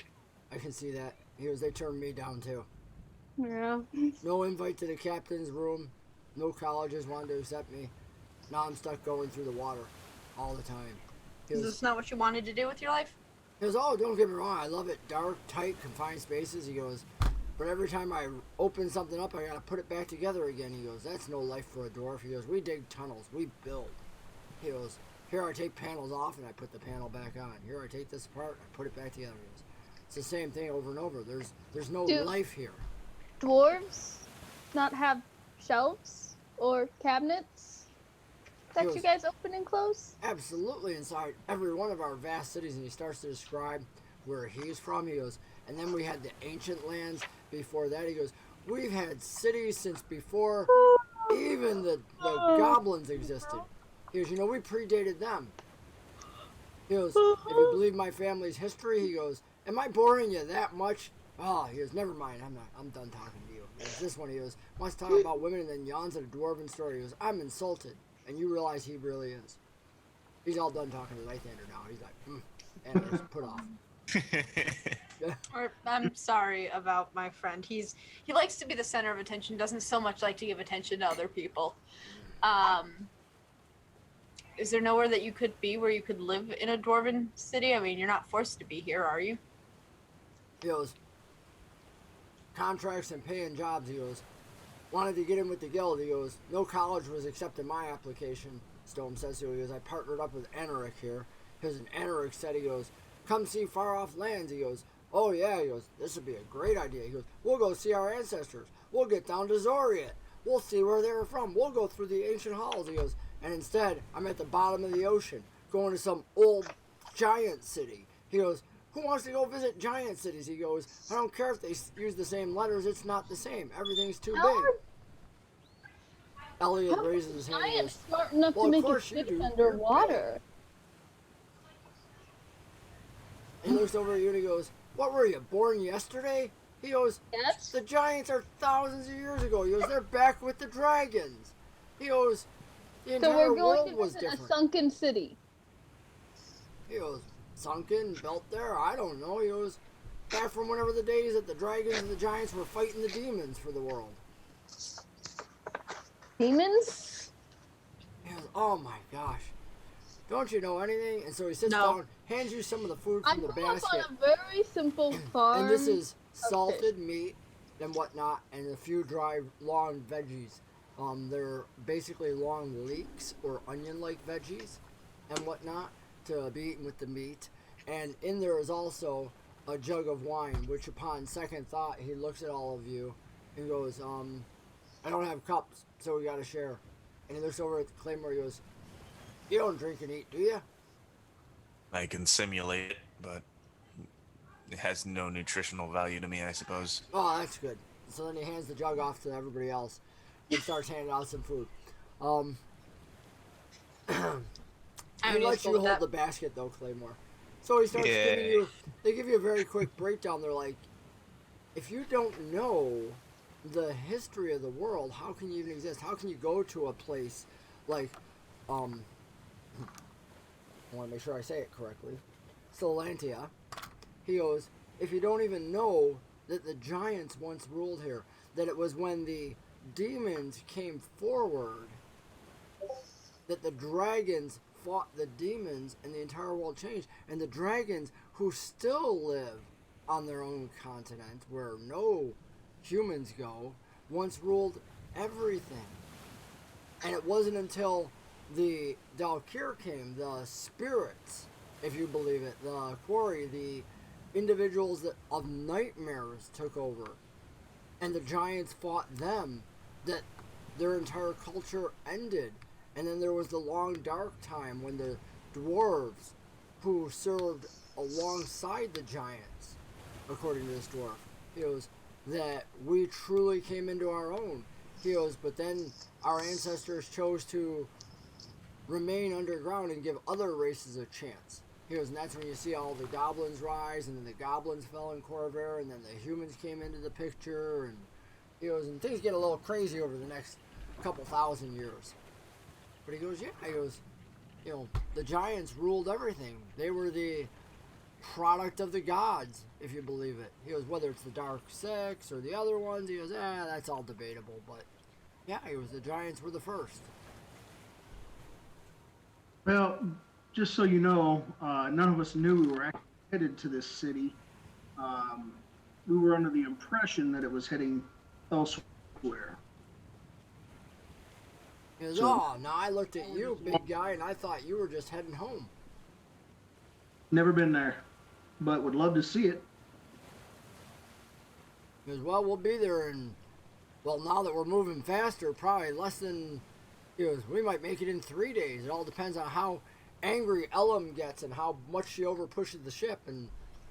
I can see that. He goes, they turned me down too. Yeah. No invite to the captain's room. No colleges wanted to accept me. Now I'm stuck going through the water all the time. He Is goes, this not what you wanted to do with your life? He goes, oh, don't get me wrong, I love it. Dark, tight, confined spaces. He goes, but every time I open something up, I gotta put it back together again. He goes, that's no life for a dwarf. He goes, we dig tunnels, we build. He goes, here I take panels off and I put the panel back on. Here I take this apart, I put it back together. He goes, it's the same thing over and over. There's no Dude. life here. Dwarves not have shelves or cabinets that Yes. you guys open and close? Absolutely inside every one of our vast cities, and he starts to describe where he's from. He goes, and then we had the ancient lands before that. He goes, we've had cities since before even the goblins existed. He goes, you know, we predated them. He goes, if you believe my family's history, he goes, am I boring you that much? Oh, he goes, never mind, I'm done talking to you. He goes, this one, he goes, wants to talk about women and then yawns at a dwarven story. He goes, I'm insulted. And you realize he really is. He's all done talking to Lythander now. He's like, and it's put off. Or I'm sorry about my friend. He likes to be the center of attention. Doesn't so much like to give attention to other people. Is there nowhere that you could be where you could live in a dwarven city? I mean, you're not forced to be here, are you? He goes, contracts and paying jobs. He goes, wanted to get in with the guild. He goes, no college was accepting my application. Stone says so. He goes, I partnered up with Anaric here. Because Anaric said, he goes, come see far off lands. He goes, oh yeah. He goes, this would be a great idea. He goes, we'll go see our ancestors. We'll get down to Zoriat. We'll see where they were from. We'll go through the ancient halls. He goes, and instead, I'm at the bottom of the ocean, going to some old giant city. He goes, who wants to go visit giant cities? He goes, I don't care if they use the same letters. It's not the same. Everything's too big. Elliot raises his hand. I And am goes, smart enough well, to of make it course you fit do. You're underwater. he looks over at you and he goes, what were you, born yesterday? He goes, Yes. the giants are thousands of years ago. He goes, they're back with the dragons. He goes, the So entire we're going world to was visit a different. sunken city. He goes, sunken, built there? I don't know. He goes, back from whenever the days that the dragons and the giants were fighting the demons for the world. Demons? He goes, oh my gosh. Don't you know anything? And so he sits No. down, hands you some of the food I from the grew up basket. on a very simple farm. And this is fish. salted meat and whatnot, and a few dry, long veggies. They're basically long leeks or onion-like veggies and whatnot to be eaten with the meat. And in there is also a jug of wine, which upon second thought, he looks at all of you and goes, I don't have cups, so we gotta share. And he looks over at Claymore and goes, you don't drink and eat, do you? I can simulate it, but it has no nutritional value to me, I suppose. Oh, that's good. So then he hands the jug off to everybody else and starts handing out some food. I He would lets you hold the basket though, Claymore. So he starts giving you. They give you a very quick breakdown. They're like, if you don't know the history of the world, how can you even exist? How can you go to a place like, I want to make sure I say it correctly, Solantia. He goes, if you don't even know that the giants once ruled here, that it was when the demons came forward that the dragons fought the demons and the entire world changed, and the dragons who still live on their own continent where no humans go once ruled everything. And it wasn't until the Dalkir came, the spirits, if you believe it, the quarry, the individuals that of nightmares took over, and the giants fought them, that their entire culture ended. And then there was the long dark time when the dwarves, who served alongside the giants, according to this dwarf, he goes, that we truly came into our own. He goes, but then our ancestors chose to remain underground and give other races a chance. He goes, and that's when you see all the goblins rise, and then the goblins fell in Corvair, and then the humans came into the picture, and he goes, and things get a little crazy over the next couple thousand years. But he goes, yeah, he goes, you know, the giants ruled everything. They were the product of the gods, if you believe it. He goes, whether it's the Dark Six or the other ones, he goes, that's all debatable. But yeah, he goes, the giants were the first. Well, just so you know, none of us knew we were actually headed to this city. We were under the impression that it was heading elsewhere. He goes, So- oh, now I looked at you, big guy, and I thought you were just heading home. Never been there, but would love to see it. He goes, well, we'll be there in, well, now that we're moving faster, probably less than, he goes, we might make it in 3 days. It all depends on how angry Elam gets and how much she over pushes the ship and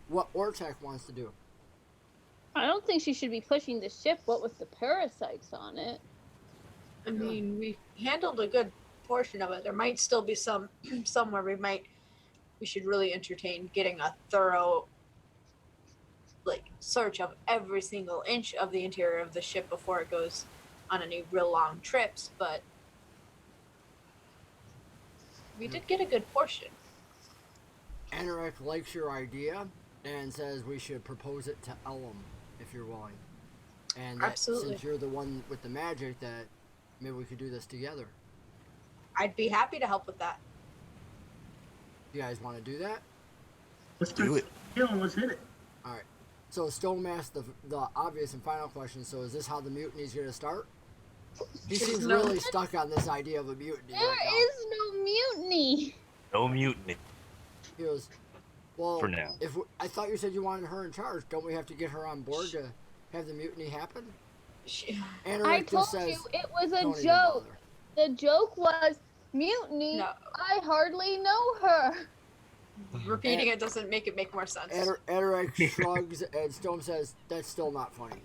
what Ortek wants to do. I don't think she should be pushing the ship, what with the parasites on it. I mean, we handled a good portion of it. There might still be some somewhere we should really entertain getting a thorough search of every single inch of the interior of the ship before it goes on any real long trips, but we did get a good portion. Anorak likes your idea and says we should propose it to Elam if you're willing. And that Absolutely. since you're the one with the magic, that maybe we could do this together. I'd be happy to help with that. You guys want to do that? Let's Do it. Let's hit it. All right. So Stone asked the obvious and final question. So is this how the mutiny's going to start? He seems No. really stuck on this idea of a mutiny There right is no mutiny. No mutiny now. He goes, well, for now. I thought you said you wanted her in charge. Don't we have to get her on board to have the mutiny happen? Anorak I told just says, you it was "Don't a even joke. bother." The joke was mutiny. No. I hardly know her. Repeating it doesn't make it make more sense. Anorak shrugs and Stone says, that's still not funny.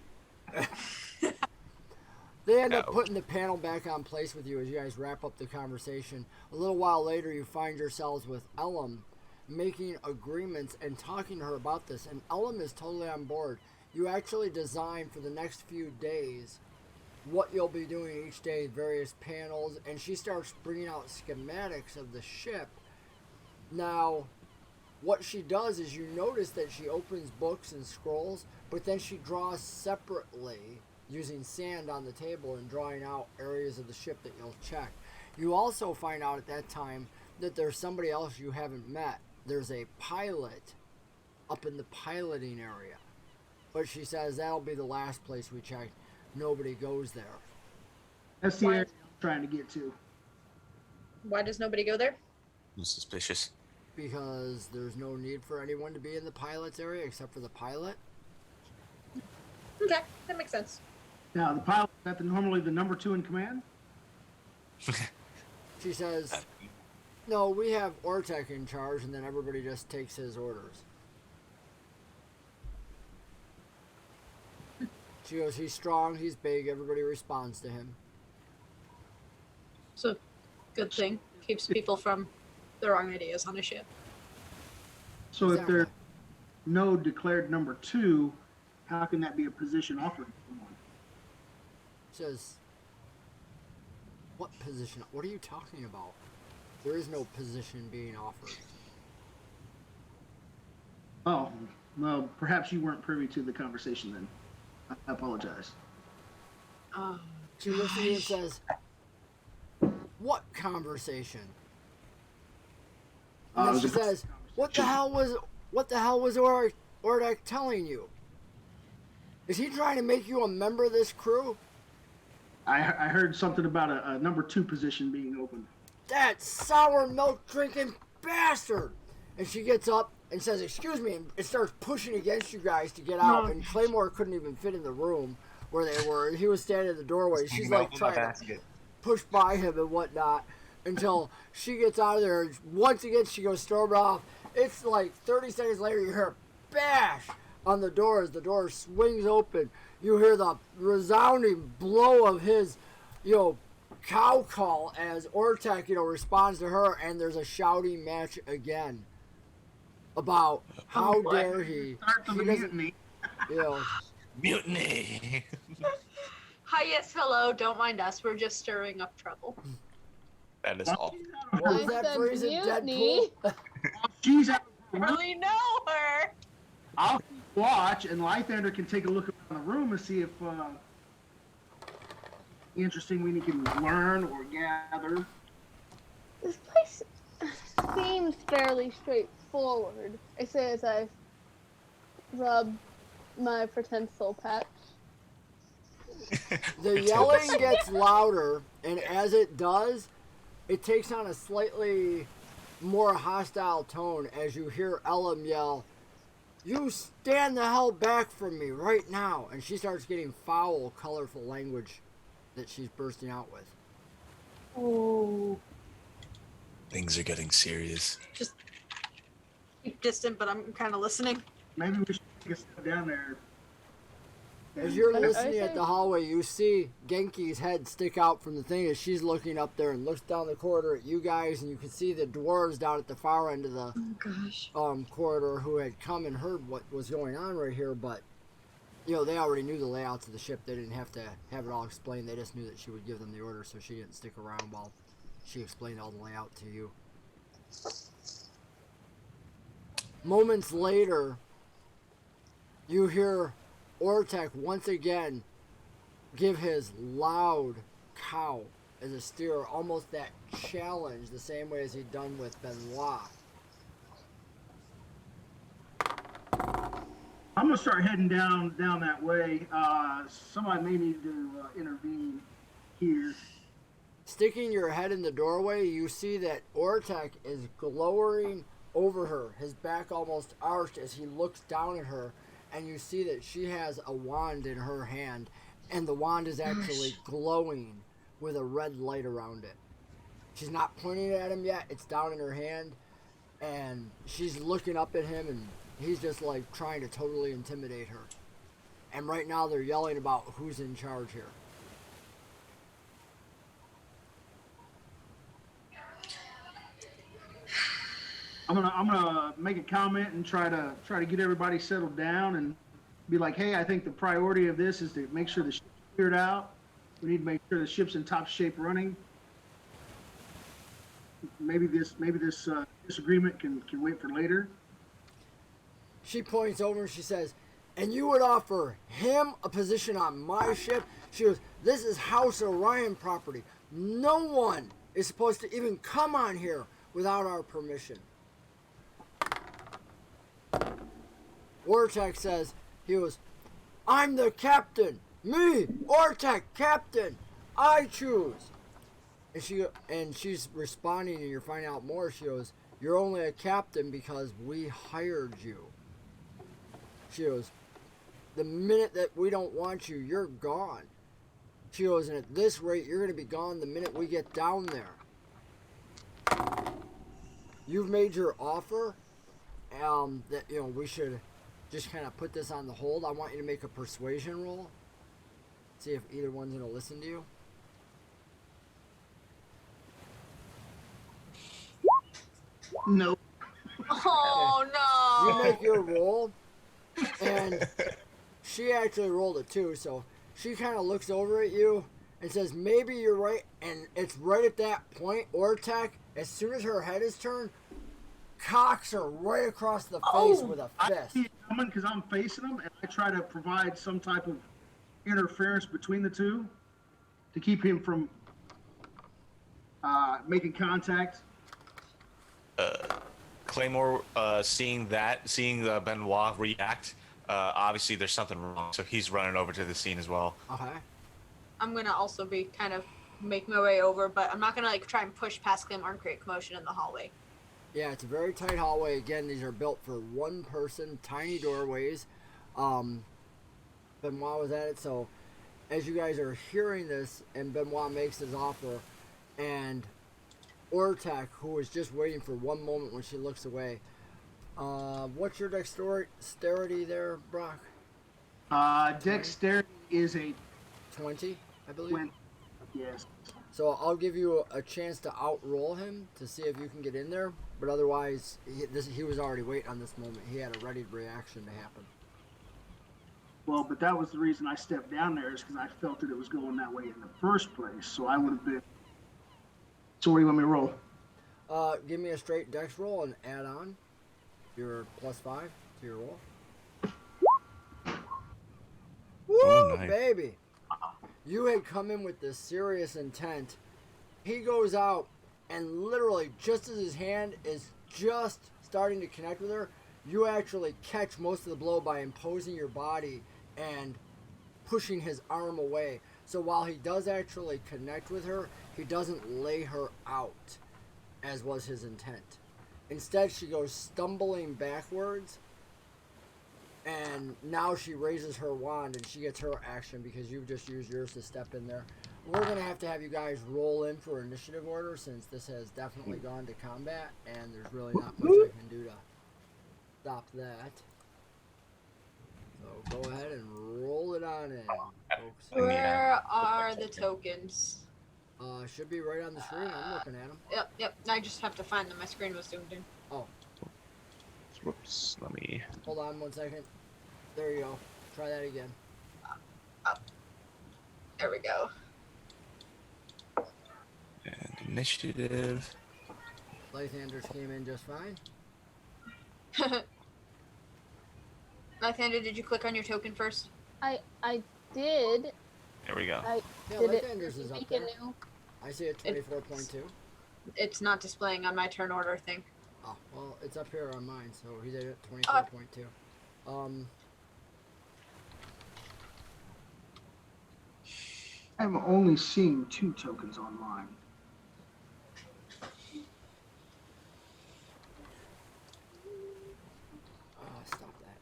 They end up Ouch. putting the panel back on place with you as you guys wrap up the conversation. A little while later, you find yourselves with Elam making agreements and talking to her about this. And Elam is totally on board. you actually design for the next few days what you'll be doing each day, various panels, and she starts bringing out schematics of the ship. Now, what she does is you notice that she opens books and scrolls, but then she draws separately using sand on the table and drawing out areas of the ship that you'll check. You also find out at that time that there's somebody else you haven't met. There's a pilot up in the piloting area. But she says that'll be the last place we check. Nobody goes there. That's the area I'm trying to get to. Why does nobody go there? Suspicious. Because there's no need for anyone to be in the pilot's area except for the pilot. Okay, that makes sense. Now, the pilot, is that normally the number 2 in command? She says, no, we have Ortec in charge, and then everybody just takes his orders. She goes, he's strong, he's big, everybody responds to him. So, good thing. Keeps people from the wrong ideas on a ship. So if Exactly. there's no declared number 2, how can that be a position offered to someone? Says, what position? What are you talking about? There is no position being offered. Oh, well, perhaps you weren't privy to the conversation then. I apologize. Oh, She looks at you and says, what conversation? And it then was she a says, what the hell was Ordek telling you? Is he trying to make you a member of this crew? I heard something about a number 2 position being open. That sour milk drinking bastard! And she gets up and says, excuse me, and it starts pushing against you guys to get out. No. And Claymore couldn't even fit in the room where they were. He was standing in the doorway. She's like trying to push by him and whatnot until she gets out of there. And once again, she goes storming off. It's like 30 seconds later, you hear a bash on the door as the door swings open. You hear the resounding blow of his, cow call as Ortec, responds to her, and there's a shouting match again about how dare he. Start to the He doesn't, mutiny. Mutiny. hi, yes, hello. Don't mind us. We're just stirring up trouble. That is all. What was I that said phrase in mutiny. Deadpool? She's out. Really know her. I'll watch, and Lythander can take a look around the room and see if interesting we can learn or gather. This place seems fairly straightforward. I say as I rub my pretend soul patch. The yelling gets louder, and as it does, it takes on a slightly more hostile tone as you hear Elam yell, "You stand the hell back from me right now!" And she starts getting foul, colorful language that she's bursting out with. Oh. Things are getting serious. Just keep distant, but I'm kind of listening. Maybe we should take a step down there. As you're I listening at say- the hallway, you see Genki's head stick out from the thing as she's looking up there and looks down the corridor at you guys, and you can see the dwarves down at the far end of the Oh gosh. corridor who had come and heard what was going on right here, but they already knew the layouts of the ship. They didn't have to have it all explained. They just knew that she would give them the order, so she didn't stick around while she explained all the layout to you. Moments later, you hear Ortec once again give his loud cow as a steer, almost that challenge, the same way as he'd done with Benoit. I'm gonna start heading down that way. Somebody may need to intervene here. Sticking your head in the doorway, you see that Ortec is glowering over her, his back almost arched as he looks down at her, and you see that she has a wand in her hand, and the wand is actually glowing with a red light around it. She's not pointing it at him yet, it's down in her hand, and she's looking up at him, and he's just like trying to totally intimidate her. And right now they're yelling about who's in charge here. I'm gonna make a comment and try to get everybody settled down and Be like, hey, I think the priority of this is to make sure the ship's cleared out. We need to make sure the ship's in top shape running. Maybe this disagreement can wait for later. She points over and she says, and you would offer him a position on my ship? She goes, this is House Orion property. No one is supposed to even come on here without our permission. Ortek says, he goes, I'm the captain. Me, Ortek, captain. I choose. And she's responding, and you're finding out more. She goes, you're only a captain because we hired you. She goes, the minute that we don't want you, you're gone. She goes, and at this rate, you're going to be gone the minute we get down there. You've made your offer that, we should just kind of put this on the hold. I want you to make a persuasion roll. See if either one's going to listen to you. No. Oh no! You make your roll, and she actually rolled a 2, so she kind of looks over at you and says, maybe you're right, and it's right at that point, Ortek, as soon as her head is turned, cocks her right across the face with a fist. I see it coming because I'm facing them, and I try to provide some type of interference between the two to keep him from making contact. Claymore, seeing Benoit react, obviously there's something wrong, so he's running over to the scene as well. Okay. I'm gonna also be kind of make my way over, but I'm not gonna try and push past Claymore and create commotion in the hallway. Yeah, it's a very tight hallway. Again, these are built for one person, tiny doorways. Benoit was at it, so as you guys are hearing this, and Benoit makes his offer, and Ortek, who is just waiting for one moment when she looks away. What's your dexterity there, Brock? Dexterity is a 20, I believe. 20. Yes. So I'll give you a chance to outroll him to see if you can get in there. But otherwise, he was already waiting on this moment. He had a ready reaction to happen. Well, but that was the reason I stepped down there, is because I felt that it was going that way in the first place. So I would have been. So what do you want me to roll? Give me a straight dex roll and add on your +5 to your roll. Woo, Oh, nice. baby! You had come in with this serious intent. He goes out, and literally, just as his hand is just starting to connect with her, you actually catch most of the blow by imposing your body and pushing his arm away. So while he does actually connect with her, he doesn't lay her out, as was his intent. Instead, she goes stumbling backwards, and now she raises her wand and she gets her action because you've just used yours to step in there. We're going to have you guys roll in for initiative order, since this has definitely gone to combat, and there's really not much I can do to stop that. So go ahead and roll it on in, folks. Where are the tokens? Should be right on the screen. I'm looking at them. Yep. I just have to find them. My screen was zoomed in. Oh, Whoops, let me. hold on 1 second. There you go. Try that again. There we go. And initiative. Lythanders came in just fine. Lythander, did you click on your token first? I did. There we go. Yeah, Did it Lythanders is up make there. a new? I see it 24.2. It's not displaying on my turn order thing. Oh, well, it's up here on mine, so he's at 24.2. I'm only seeing 2 tokens online. Stop that.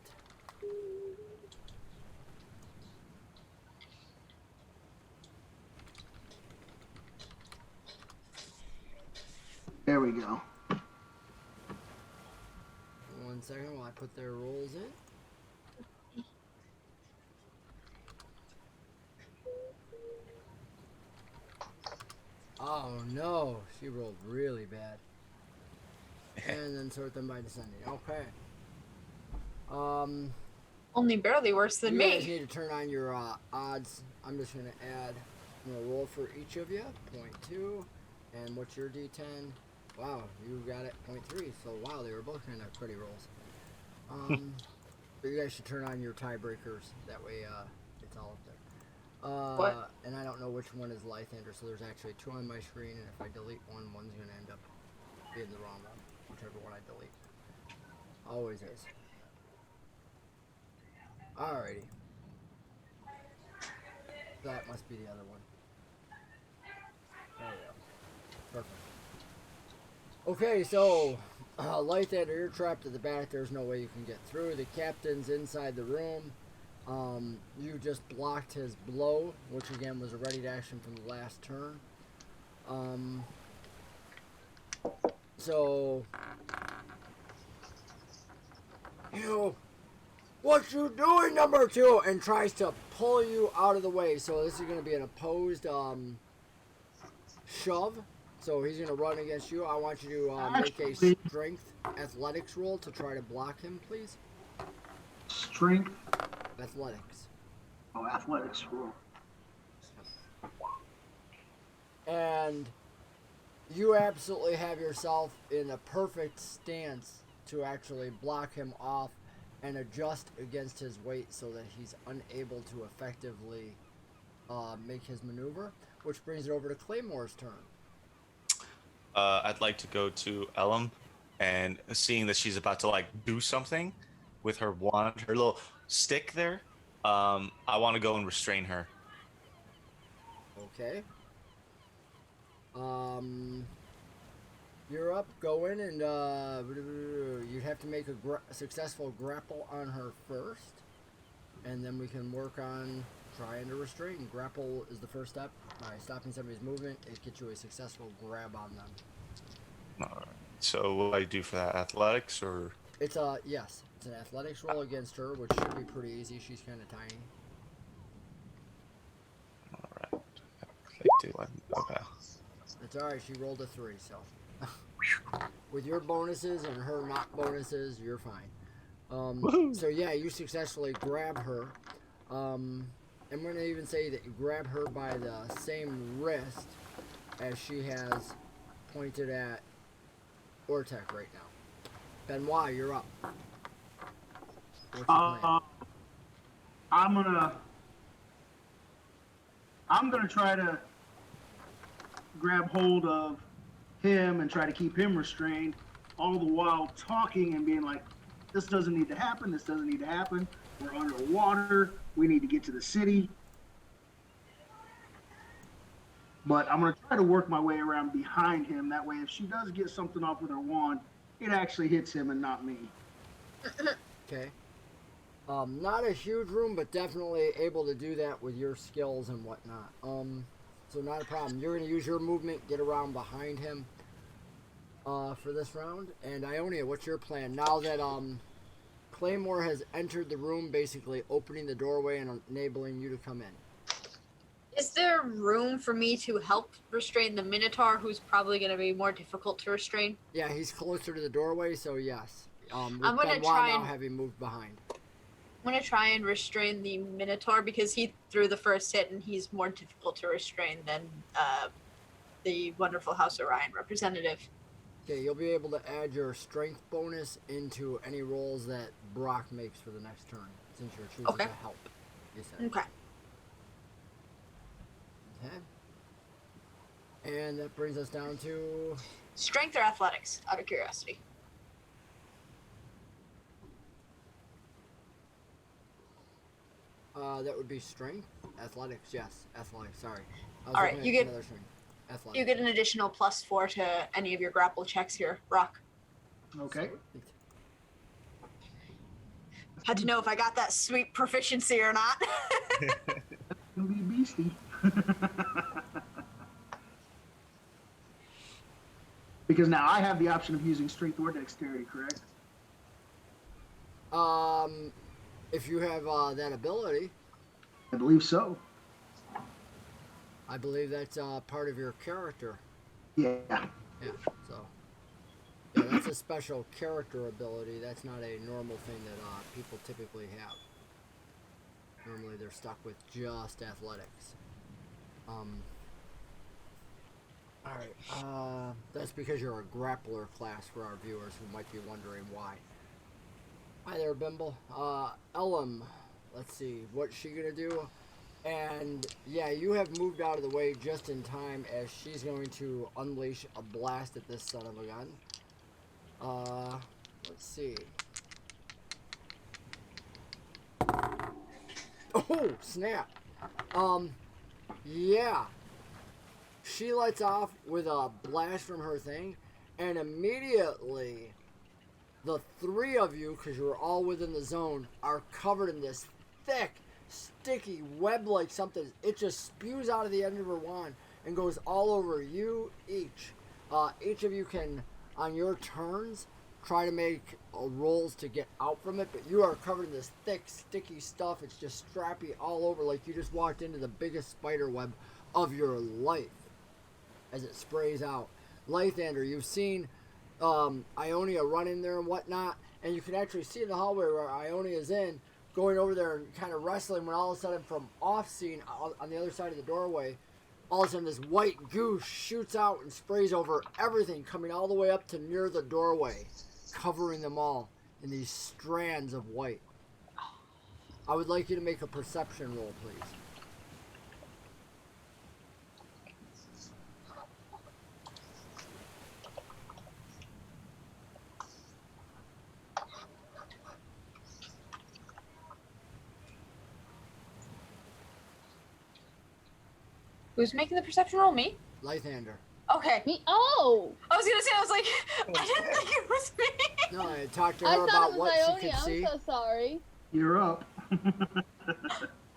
There we go. 1 second while I put their rolls in. Oh no, she rolled really bad. And then sort them by descending. Okay. Only barely worse than You me. guys need to turn on your odds. I'm just going to add, roll for each of you. 0.2. And what's your D10? Wow, you got it 0.3. So, wow, they were both kind of pretty rolls. But you guys should turn on your tiebreakers. That way, it's all up there. What? And I don't know which one is Lythander, so there's actually 2 on my screen, and if I delete one, one's going to end up being the wrong one, whichever one I delete. Always is. Alrighty. That must be the other one. There we go. Perfect. Okay, so, Lythander, you're trapped at the back. There's no way you can get through. The captain's inside the room. You just blocked his blow, which again was a ready to action from the last turn. So, what you doing, number 2? And tries to pull you out of the way. So this is going to be an opposed shove. So he's going to run against you. I want you to make a strength athletics roll to try to block him, please. Strength. Athletics. Oh, athletics roll. And you absolutely have yourself in a perfect stance to actually block him off and adjust against his weight so that he's unable to effectively make his maneuver, which brings it over to Claymore's turn. I'd like to go to Ellum, and seeing that she's about to like do something with her wand, her little stick there, I want to go and restrain her. Okay. You're up. Go in and you'd have to make a successful grapple on her first, and then we can work on trying to restrain. Grapple is the first step. By stopping somebody's movement, it gets you a successful grab on them. All right. So what do I do for that? Athletics or? It's yes, it's an athletics roll against her, which should be pretty easy. She's kind of tiny. All right. Okay. It's all right. She rolled a 3, so with your bonuses and her not bonuses, you're fine. So yeah, you successfully grab her. I'm going to even say that you grab her by the same wrist as she has pointed at Ortec right now. Benoit, you're up. What's your plan? I'm gonna try to grab hold of him and try to keep him restrained, all the while talking and being like, this doesn't need to happen, this doesn't need to happen, we're underwater, we need to get to the city. But I'm going to try to work my way around behind him, that way if she does get something off with her wand, it actually hits him and not me. Okay. Not a huge room, but definitely able to do that with your skills and whatnot. So not a problem. You're going to use your movement, get around behind him for this round. And Ionia, what's your plan? Now that Claymore has entered the room, basically opening the doorway and enabling you to come in. Is there room for me to help restrain the Minotaur, who's probably going to be more difficult to restrain? Yeah, he's closer to the doorway, so yes. I'm going to try and having moved behind. I'm going to try and restrain the Minotaur because he threw the first hit and he's more difficult to restrain than the wonderful House Orion representative. Okay, you'll be able to add your strength bonus into any rolls that Brock makes for the next turn, since you're choosing to help. You said. Okay. Okay. And that brings us down to... Strength or athletics, out of curiosity? That would be strength. Athletics, yes. Athletics, sorry. All right, you get athletics. You get an additional +4 to any of your grapple checks here, Brock. Okay. Had to know if I got that sweet proficiency or not. Gonna be beastie. Because now I have the option of using strength or dexterity, correct? If you have that ability. I believe so. I believe that's part of your character. Yeah. Yeah, so. Yeah, that's a special character ability. That's not a normal thing that people typically have. Normally they're stuck with just athletics. Alright, that's because you're a grappler class for our viewers who might be wondering why. Hi there, Bimble. Ellum, let's see, what's she gonna do? And yeah, you have moved out of the way just in time as she's going to unleash a blast at this son of a gun. Let's see. Oh, snap. Yeah. She lets off with a blast from her thing, and immediately the three of you, because you're all within the zone, are covered in this thick, sticky web like something. It just spews out of the end of her wand and goes all over you each. Each of you can, on your turns, try to make rolls to get out from it, but you are covered in this thick, sticky stuff. It's just strappy all over like you just walked into the biggest spider web of your life as it sprays out. Lythander, you've seen Ionia run in there and whatnot, and you can actually see in the hallway where Ionia is in, going over there and kind of wrestling, when all of a sudden from off scene on the other side of the doorway, all of a sudden this white goo shoots out and sprays over everything, coming all the way up to near the doorway, covering them all in these strands of white. I would like you to make a perception roll, please. Who's making the perception roll? Me? Lythander. Okay. Me? Oh! I was gonna say, I was like, I didn't think it was me. No, I talked to I her thought about it was what she Ionia. could see. I'm so sorry. You're up.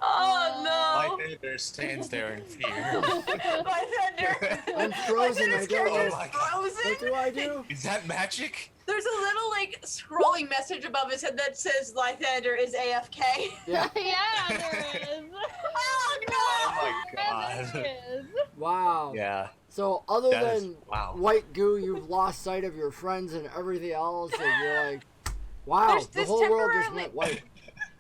Oh Lythander stands there in fear. no! Lythander. I'm frozen, I don't know. Oh my God. What Frozen. do I do? Is that magic? There's a little like scrolling message above his head that says Lythander is AFK. Yeah. Yeah, there is. Oh Oh my Yeah, God. there is. Wow. Yeah. So other That is- than wow. white goo, you've lost sight of your friends and everything else, and you're like, wow, There's the this whole world just temporarily- went white.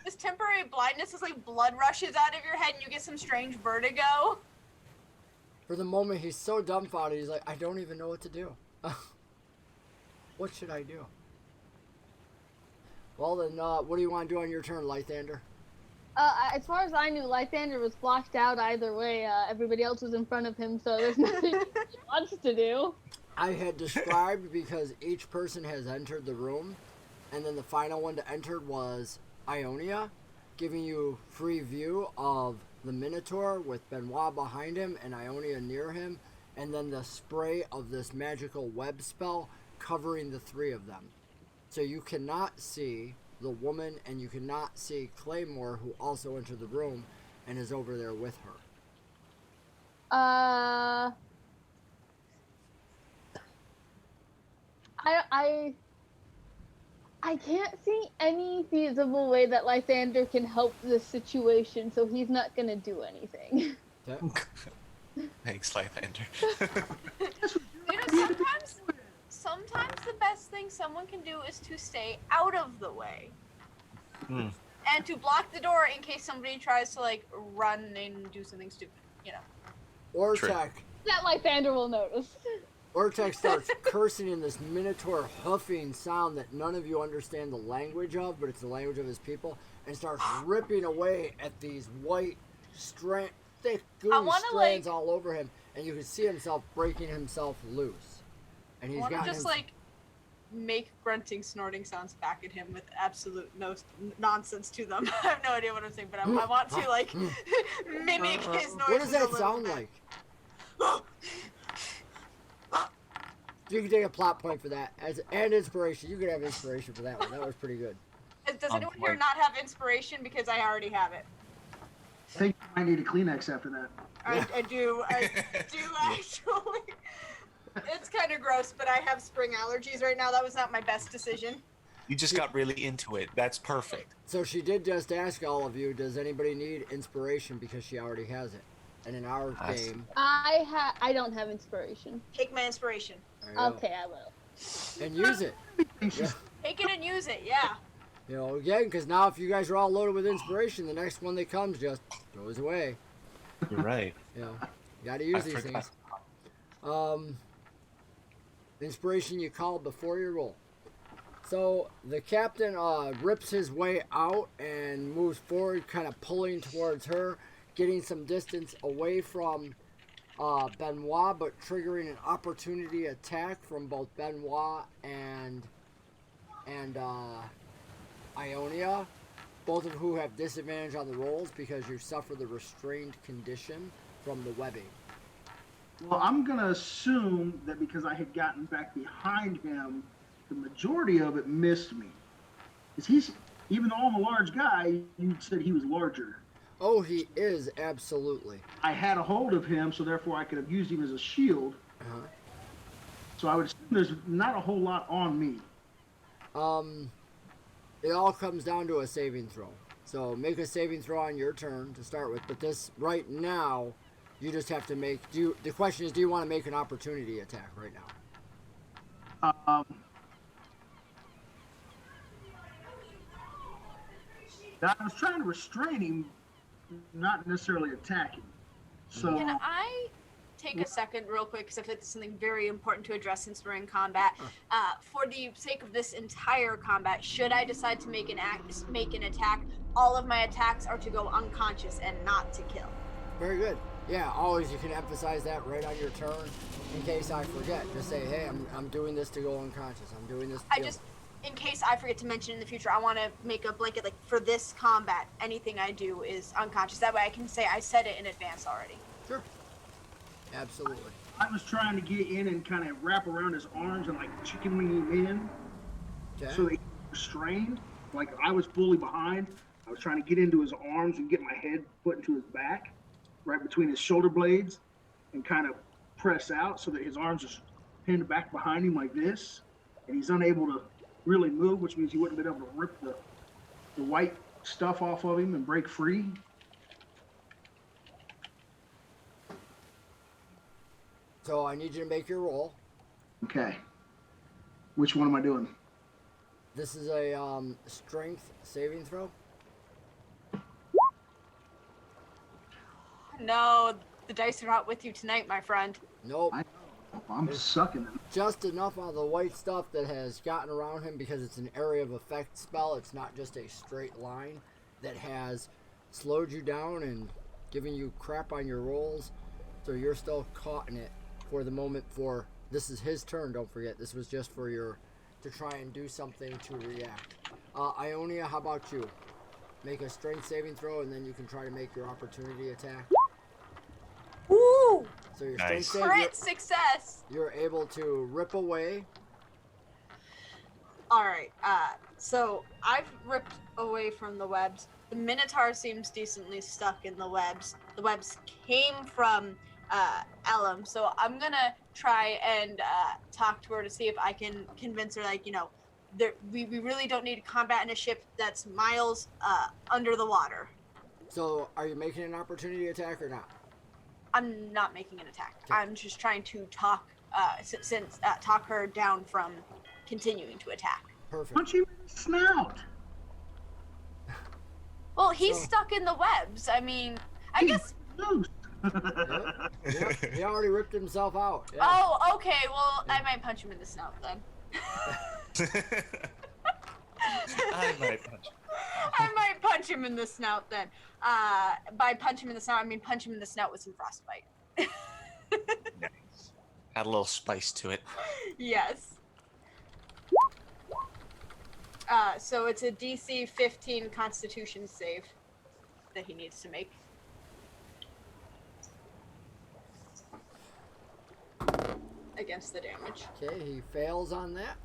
This temporary blindness is like blood rushes out of your head and you get some strange vertigo. For the moment, he's so dumbfounded, he's like, I don't even know what to do. What should I do? Well then, what do you want to do on your turn, Lythander? As far as I knew, Lythander was blocked out either way. Everybody else was in front of him, so there's nothing he wants to do. I had described because each person has entered the room, and then the final one to enter was Ionia, giving you free view of the Minotaur with Benoit behind him and Ionia near him, and then the spray of this magical web spell covering the three of them. So you cannot see the woman, and you cannot see Claymore, who also entered the room and is over there with her. I can't see any feasible way that Lythander can help this situation, so he's not gonna do anything. Thanks, Lythander. You know, sometimes the best thing someone can do is to stay out of the way. Hmm. And to block the door in case somebody tries to like run and do something stupid, you know. Ortek. That Lythander will notice. Ortek starts cursing in this Minotaur huffing sound that none of you understand the language of, but it's the language of his people, and starts ripping away at these white, thick, gooey strands all over him, and you can see himself breaking himself loose. And he's I want got to just like make grunting, snorting sounds back at him with absolute no nonsense to them. I have no idea what I'm saying, but I want to like mimic his noise. What does that sound like? You can take a plot point for that and inspiration. You could have inspiration for that one. That was pretty good. Does anyone here not have inspiration? Because I already have it. I think I need a Kleenex after that. I do actually. It's kind of gross, but I have spring allergies right now. That was not my best decision. You just got really into it. That's perfect. So she did just ask all of you, does anybody need inspiration, because she already has it. And in our game... I don't have inspiration. Take my inspiration. There you go. Okay, I will. And use it. I think she's Take it and use it, yeah. You know, again, because now if you guys are all loaded with inspiration, the next one that comes just goes away. You're right. You know, you got to use I these forgot. things. Inspiration you call before you roll. So the captain rips his way out and moves forward, kind of pulling towards her, getting some distance away from Benoit, but triggering an opportunity attack from both Benoit and Ionia, both of who have disadvantage on the rolls because you suffer the restrained condition from the webbing. Well, I'm going to assume that because I had gotten back behind him, the majority of it missed me. Because he's, even though I'm a large guy, you said he was larger. Oh, he is, absolutely. I had a hold of him, so therefore I could have used him as a shield. Uh-huh. So I would assume there's not a whole lot on me. It all comes down to a saving throw. So make a saving throw on your turn to start with. But this, right now, you just have to make... the question is, do you want to make an opportunity attack right now? I was trying to restrain him, not necessarily attack him. So Can I take a second real quick, because I feel like this is something very important to address since we're in combat. For the sake of this entire combat, should I decide to make an attack, all of my attacks are to go unconscious and not to kill. Very good. Yeah, always you can emphasize that right on your turn in case I forget. Just say, hey, I'm doing this to go unconscious. I'm doing this to In case I forget to mention in the future, I want to make a blanket, like, for this combat, anything I do is unconscious. That way I can say I said it in advance already. Sure. Absolutely. I was trying to get in and kind of wrap around his arms and like chicken wing him in, Okay. so that he was restrained. Like I was fully behind. I was trying to get into his arms and get my head put into his back, right between his shoulder blades, and kind of press out so that his arms are pinned back behind him like this, and he's unable to really move, which means he wouldn't have been able to rip the white stuff off of him and break free. So I need you to make your roll. Okay. Which one am I doing? This is a strength saving throw. No, the dice are not with you tonight, my friend. Nope. I'm sucking them. Just enough of the white stuff that has gotten around him because it's an area of effect spell. It's not just a straight line that has slowed you down and given you crap on your rolls. So you're still caught in it for the moment. This is his turn, don't forget. This was just for to try and do something to react. Ionia, how about you? Make a strength saving throw and then you can try to make your opportunity attack. Woo! So your Nice. strength Crit success! you're able to rip away. Alright, so I've ripped away from the webs. The Minotaur seems decently stuck in the webs. The webs came from Elam, so I'm gonna try and talk to her to see if I can convince her, like, you know, we really don't need to combat in a ship that's miles under the water. So are you making an opportunity attack or not? I'm not making an attack. Okay. I'm just trying to talk talk her down from continuing to attack. Perfect. Punch him in the snout. Well, he's So- stuck in the webs. I mean, I guess. Loose. Yep. He already ripped himself out. Yeah. Oh, okay. Well, I might punch him in the snout then. I might punch. I might punch him in the snout then. By punch him in the snout, I mean punch him in the snout with some frostbite. Nice. Add a little spice to it. Yes. So it's a DC 15 Constitution save that he needs to make. Against the damage. Okay, he fails on that.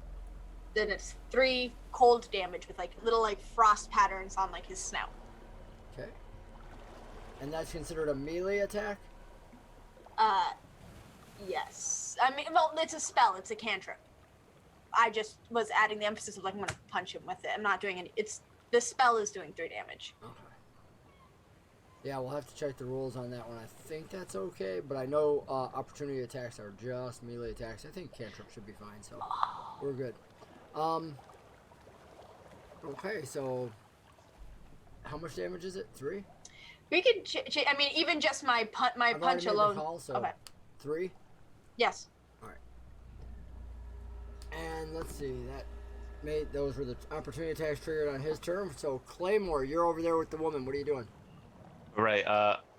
Then it's 3 cold damage with like little like frost patterns on like his snout. Okay. And that's considered a melee attack? Yes. I mean, well, it's a spell. It's a cantrip. I just was adding the emphasis of like I'm gonna punch him with it. I'm not doing any. The spell is doing 3 damage. Okay. Yeah, we'll have to check the rules on that one. I think that's okay, but I know opportunity attacks are just melee attacks. I think cantrip should be fine, so we're good. Okay, so how much damage is it? 3? We could. I mean, even just my I've already punch made the alone. call, so Okay. 3. Yes. And let's see, those were the opportunity attacks triggered on his turn. So Claymore, you're over there with the woman. What are you doing? Right.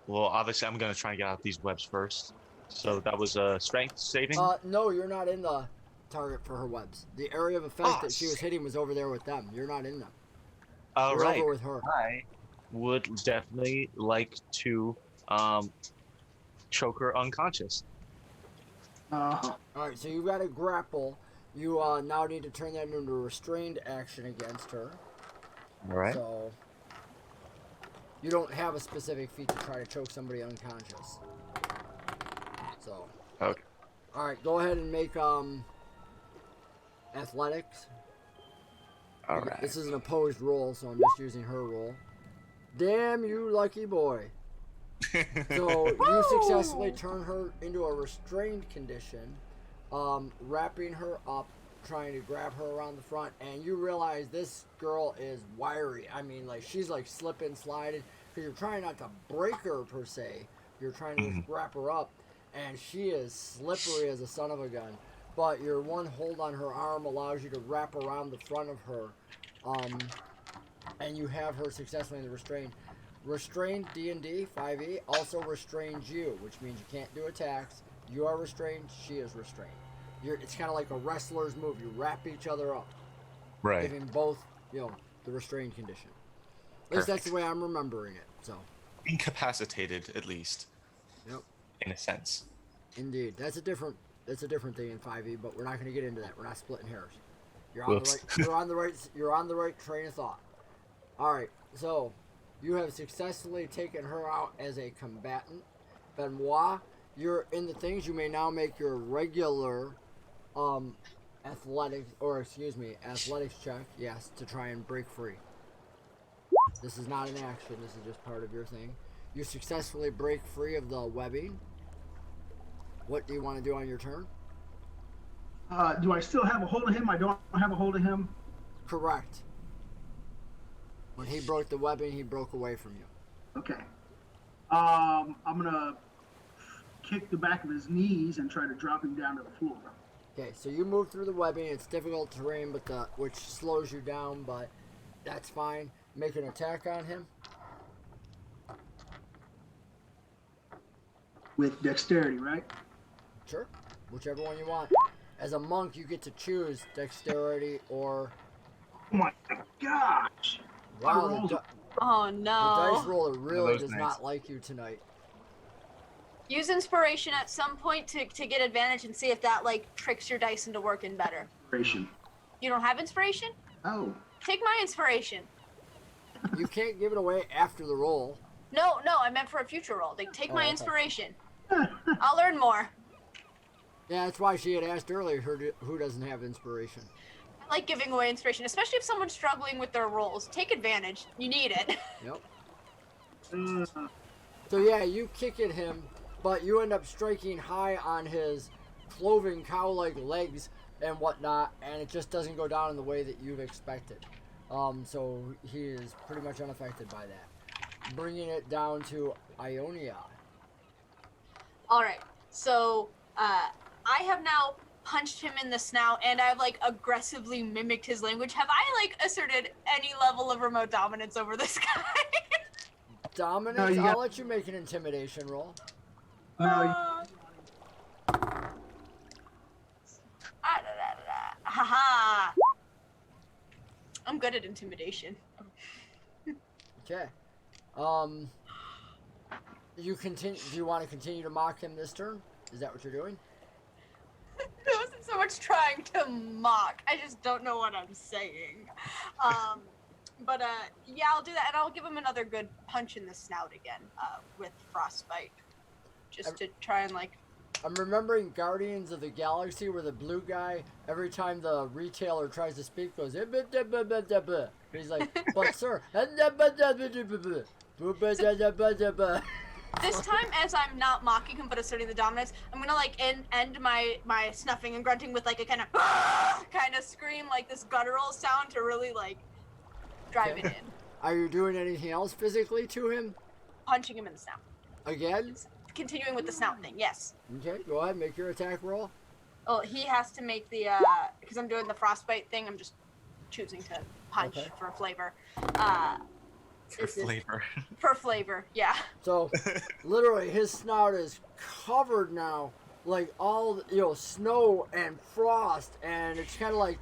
Well, obviously, I'm gonna try and get out these webs first. So that was a strength saving. No, you're not in the target for her webs. The area of effect that she was hitting was over there with them. You're not in them. All You're right. over with her. I would definitely like to choke her unconscious. All right, so you got a grapple. You now need to turn that into a restrained action against her. All right. So you don't have a specific feat to try to choke somebody unconscious. So. Okay. All right, go ahead and make athletics. All right. This is an opposed roll, so I'm just using her roll. Damn you, lucky boy. So you successfully turn her into a restrained condition, wrapping her up, trying to grab her around the front, and you realize this girl is wiry. I mean, like, she's like slipping, sliding, because you're trying not to break her per se. You're trying to just wrap her up, and she is slippery as a son of a gun. But your one hold on her arm allows you to wrap around the front of her, and you have her successfully in the restraint. Restrained D&D 5e also restrains you, which means you can't do attacks. You are restrained, she is restrained. It's kind of like a wrestler's move. You wrap each other up, Right. giving both, the restrained condition. At least that's the way I'm remembering it. So. Incapacitated, at least. Yep. In a sense. Indeed, that's a different thing in 5e, but we're not going to get into that. We're not splitting hairs. You're on the right. You're on the right train of thought. All right, so you have successfully taken her out as a combatant. Benoit, you're in the things. You may now make your regular athletics check, yes, to try and break free. This is not an action. This is just part of your thing. You successfully break free of the webbing. What do you want to do on your turn? Do I still have a hold of him? I don't have a hold of him. Correct. When he broke the webbing, he broke away from you. Okay. I'm gonna kick the back of his knees and try to drop him down to the floor. Okay, so you move through the webbing. It's difficult terrain, which slows you down, but that's fine. Make an attack on him. With dexterity, right? Sure, whichever one you want. As a monk, you get to choose dexterity or. Oh my gosh! Wow, Oh the no. dice roller really those does nice. not like you tonight. Use inspiration at some point to get advantage and see if that tricks your dice into working better. Inspiration. You don't have inspiration? Oh. Take my inspiration. You can't give it away after the roll. No, I meant for a future roll. Take my okay. inspiration. I'll learn more. Yeah, that's why she had asked earlier who doesn't have inspiration. I like giving away inspiration, especially if someone's struggling with their rolls. Take advantage. You need it. Yep. So yeah, you kick at him, but you end up striking high on his cloven cow-like legs and whatnot, and it just doesn't go down in the way that you've expected. So he is pretty much unaffected by that. Bringing it down to Ionia. All right. So I have now punched him in the snout, and I've aggressively mimicked his language. Have I asserted any level of remote dominance over this guy? Dominance? I'll let you make an intimidation roll. Haha. I'm good at intimidation. Okay. You continue. Do you want to continue to mock him this turn? Is that what you're doing? It wasn't so much trying to mock. I just don't know what I'm saying. But yeah, I'll do that, and I'll give him another good punch in the snout again with frostbite, just to try and I'm remembering Guardians of the Galaxy where the blue guy, every time the retailer tries to speak, goes, he's like, but sir, this time, as I'm not mocking him but asserting the dominance, I'm gonna end my snuffing and grunting with a kind of scream, this guttural sound to really drive it in. Are you doing anything else physically to him? Punching him in the snout. Again? Continuing with the snout thing, yes. Okay, go ahead, make your attack roll. Oh, he has to make the, because I'm doing the frostbite thing, I'm just choosing to punch Okay. for flavor. For flavor. For flavor, yeah. So, literally, his snout is covered now, like all, snow and frost, and it's kind of like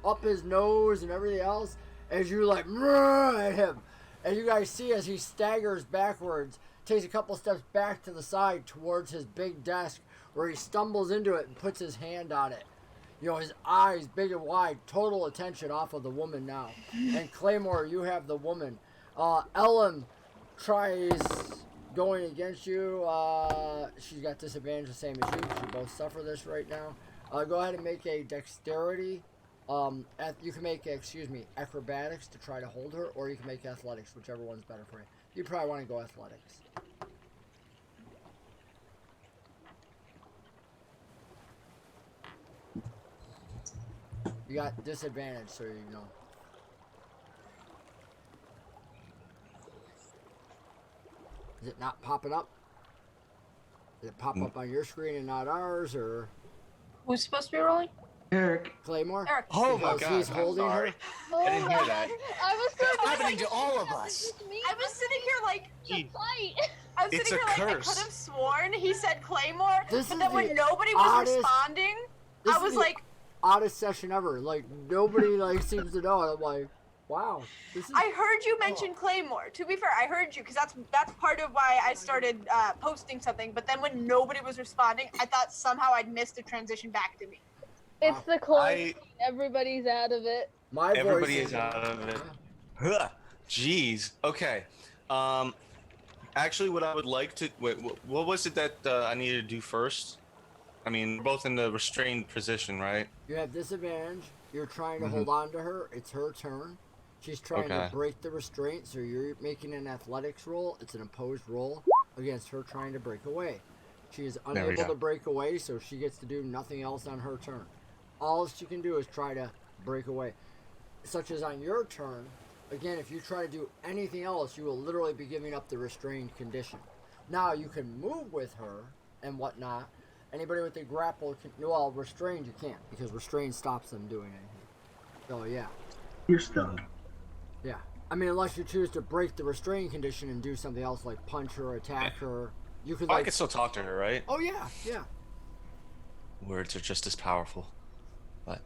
up his nose and everything else, as you like, at him. And you guys see as he staggers backwards, takes a couple steps back to the side towards his big desk, where he stumbles into it and puts his hand on it. His eyes big and wide, total attention off of the woman now. And Claymore, you have the woman. Ellen tries going against you. She's got disadvantage the same as you. You both suffer this right now. Go ahead and make a dexterity. You can make, acrobatics to try to hold her, or you can make athletics, whichever one's better for you. You probably want to go athletics. You got disadvantage, so you know. Is it not popping up? Did it pop up on your screen and not ours, or Who's supposed to be rolling? Eric. Claymore? Eric. Oh my Because god. he's holding I'm her? sorry. Oh I didn't hear my that. God. I was so It's happening to all of us. I was sitting here like, To fight. I was It's sitting a here like, I curse. could have sworn he said Claymore, This but is then when the nobody was oddest- responding, This I is was the like, oddest session ever. Like, nobody, seems to know. And I'm like, wow. This is... I heard you mention Claymore. To be fair, I heard you because that's part of why I started posting something. But then when nobody was responding, I thought somehow I'd missed a transition back to me. It's the cold. I- Everybody's out of it. My Everybody voice is out of it. Huh. Jeez. Okay. Actually, what I would like to what was it that I needed to do first? I mean, we're both in the restrained position, right? You have disadvantage. You're trying to hold on to her. It's her turn. She's trying to Okay. break the restraint, so you're making an athletics roll. It's an opposed roll against her trying to break away. She is There we unable go. to break away, so she gets to do nothing else on her turn. All she can do is try to break away. Such as on your turn, again, if you try to do anything else, you will literally be giving up the restrained condition. Now, you can move with her and whatnot. Anybody with a grapple can, well, restrained you can't, because restrained stops them doing anything. So, yeah. You're stuck. Yeah. I mean, unless you choose to break the restrained condition and do something else like punch her, attack her. You could, Oh, I like... could still talk to her, right? Oh, yeah, yeah. Words are just as powerful. But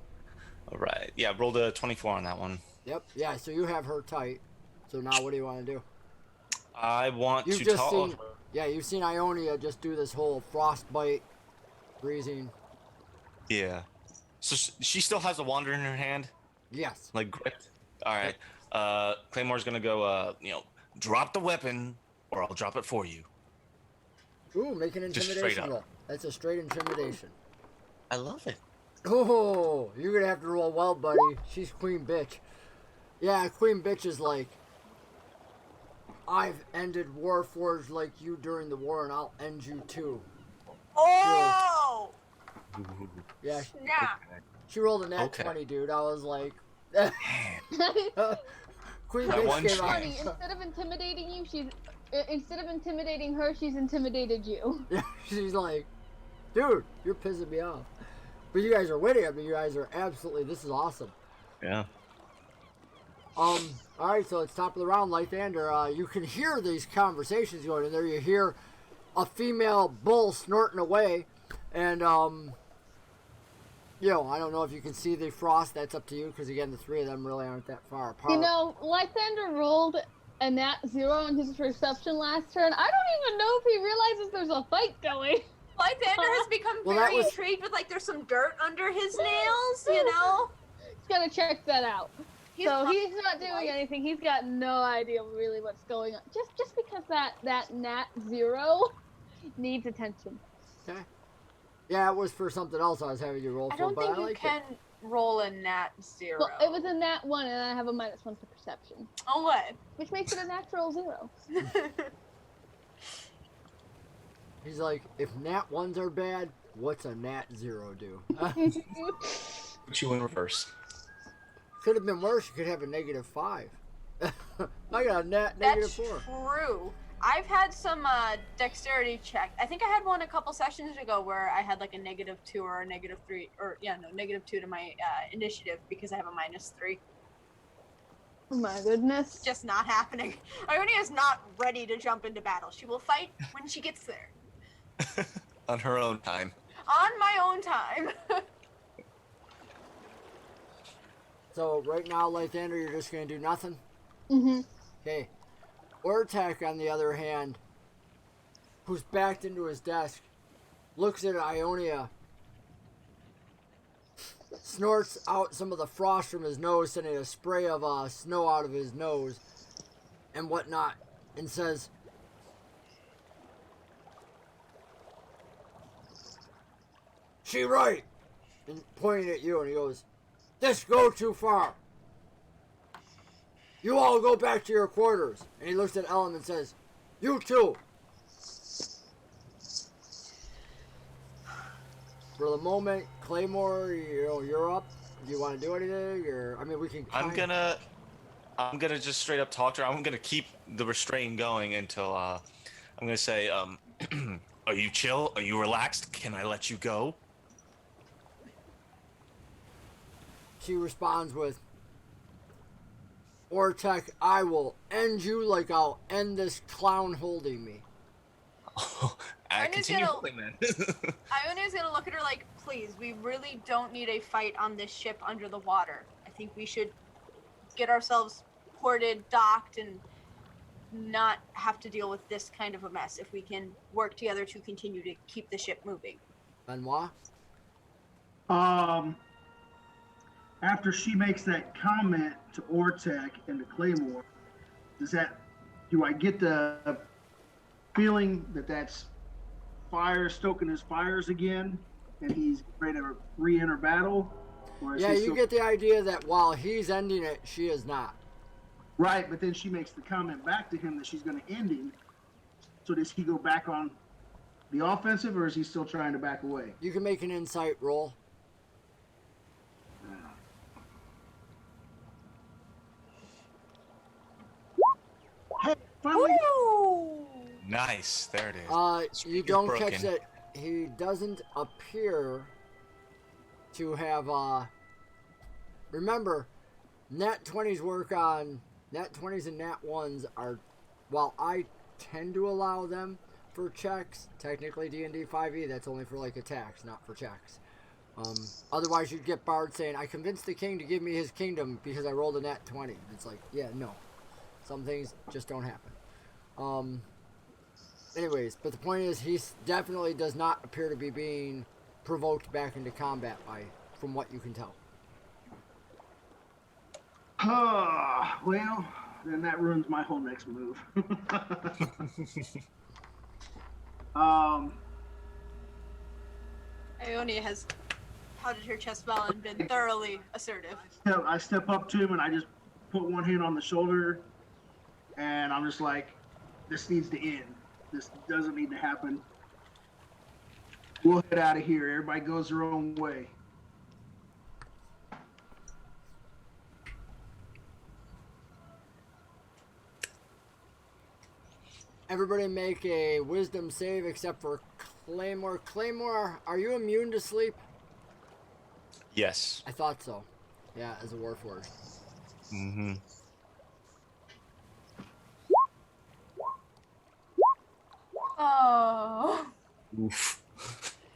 all right, yeah, rolled a 24 on that one. Yep, yeah, so you have her tight. So now what do you want to do? I want You've to just talk. seen... Yeah, you've seen Ionia just do this whole frostbite, freezing. Yeah. So she still has a wander in her hand, Yes. like gripped. All right. Claymore's gonna go. Drop the weapon, or I'll drop it for you. Ooh, make an Just straight intimidation up. roll. That's a straight intimidation. I love it. Oh, you're gonna have to roll well, buddy. She's Queen Bitch. Yeah, Queen Bitch is like, I've ended Warforged like you during the war, and I'll end you too. Oh! Yeah, Nah. she rolled a nat Okay. 20, dude. I was like, Queen That one Bitch came chance. Funny, out. instead of intimidating her, she's intimidated you. She's like, dude, you're pissing me off. But you guys are winning. I mean, you guys are absolutely, this is awesome. Yeah. Alright, so it's top of the round, Lythander. You can hear these conversations going in there. You hear a female bull snorting away. And, I don't know if you can see the frost. That's up to you, because, again, the three of them really aren't that far apart. You know, Lythander rolled a nat 0 on his perception last turn. I don't even know if he realizes there's a fight going. Lythander has become Well, that very was- intrigued with, like, there's some dirt under his nails, you know? He's gotta check that out. He's not doing light. anything. He's got no idea really what's going on. Just because that nat 0 needs attention. Okay. Yeah, it was for something else I was having you roll for, I don't but think I you like can roll a nat 0. Well, it was a nat 1, and I have a -1 to perception, Oh, what? which makes it a natural 0. it. He's like, if nat 1s are bad, what's a nat 0 do? Put you in reverse. Could have been worse. You could have a -5. I got a That's -4. true. I've had some dexterity check. I think I had one a couple sessions ago where I had like a -2 or a -3, or -2 to my initiative because I have a -3. Oh my goodness. Just not happening. Ionia is not ready to jump into battle. She will fight when she gets there. On her own time. On my own time. So right now, Lythander, you're just gonna do nothing. Mm-hmm. Okay. Ortek, on the other hand, who's backed into his desk, looks at Ionia, snorts out some of the frost from his nose, sending a spray of snow out of his nose and whatnot, and says, "She right," and pointing at you, and he goes, "This go too far. You all go back to your quarters." And he looks at Ellen and says, "You too." For the moment, Claymore, you're up. Do you want to do anything? Or I mean, we can. I'm gonna just straight up talk to her. I'm gonna keep the restraint going until I'm gonna say, are you chill? Are you relaxed? Can I let you go? She responds with, "Ortek, I will end you like I'll end this clown holding me." Continue holding, man. Ionia's gonna look at her like, please, we really don't need a fight on this ship under the water. I think we should get ourselves ported, docked, and not have to deal with this kind of a mess if we can work together to continue to keep the ship moving. Benoit? After she makes that comment to Ortek and to Claymore, do I get the feeling that that's fire stoking his fires again and he's ready to re-enter battle? Or is Yeah, he you still... get the idea that while he's ending it, she is not. Right, but then she makes the comment back to him that she's going to end him. So does he go back on the offensive, or is he still trying to back away? You can make an insight roll. Hey, finally! Woo! Nice. There it is. You is don't broken. catch that he doesn't appear to have, remember, Nat 20s work on, Nat 20s and Nat 1s are, while I tend to allow them for checks, technically D&D 5e, that's only for like attacks, not for checks. Otherwise you'd get Bard saying, "I convinced the king to give me his kingdom because I rolled a Nat 20. It's like, yeah, no. Some things just don't happen. Anyways, but the point is, he definitely does not appear to be being provoked back into combat from what you can tell. Well, then that ruins my whole next move. Ionia has pouted her chest well and been thoroughly assertive. I step up to him and I just put one hand on the shoulder, and I'm just like, this needs to end. This doesn't need to happen. We'll head out of here. Everybody goes their own way. Everybody make a wisdom save except for Claymore. Claymore, are you immune to sleep? Yes. I thought so. Yeah, as a warforged. Mm-hmm. Oh. Oof.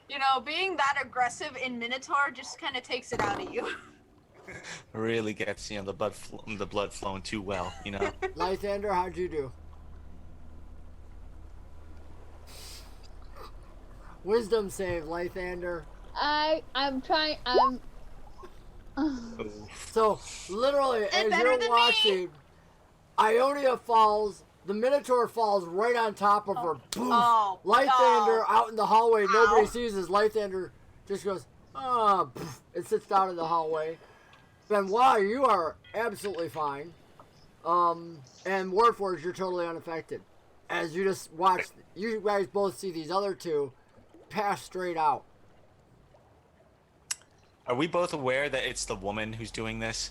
You know, being that aggressive in Minotaur just kind of takes it out of you. Really gets the blood flowing too well, you know. Lythander, how'd you do? Wisdom save, Lythander. I'm trying. So, literally, as better you're than watching, Ionia falls, the Minotaur falls right on top of her. Boom! Oh, Lythander out in the hallway. Nobody Ow. sees as Lythander just goes, poof, and sits down in the hallway. Benoit, you are absolutely fine. And Warforged, you're totally unaffected. As you just watch, you guys both see these other two pass straight out. Are we both aware that it's the woman who's doing this?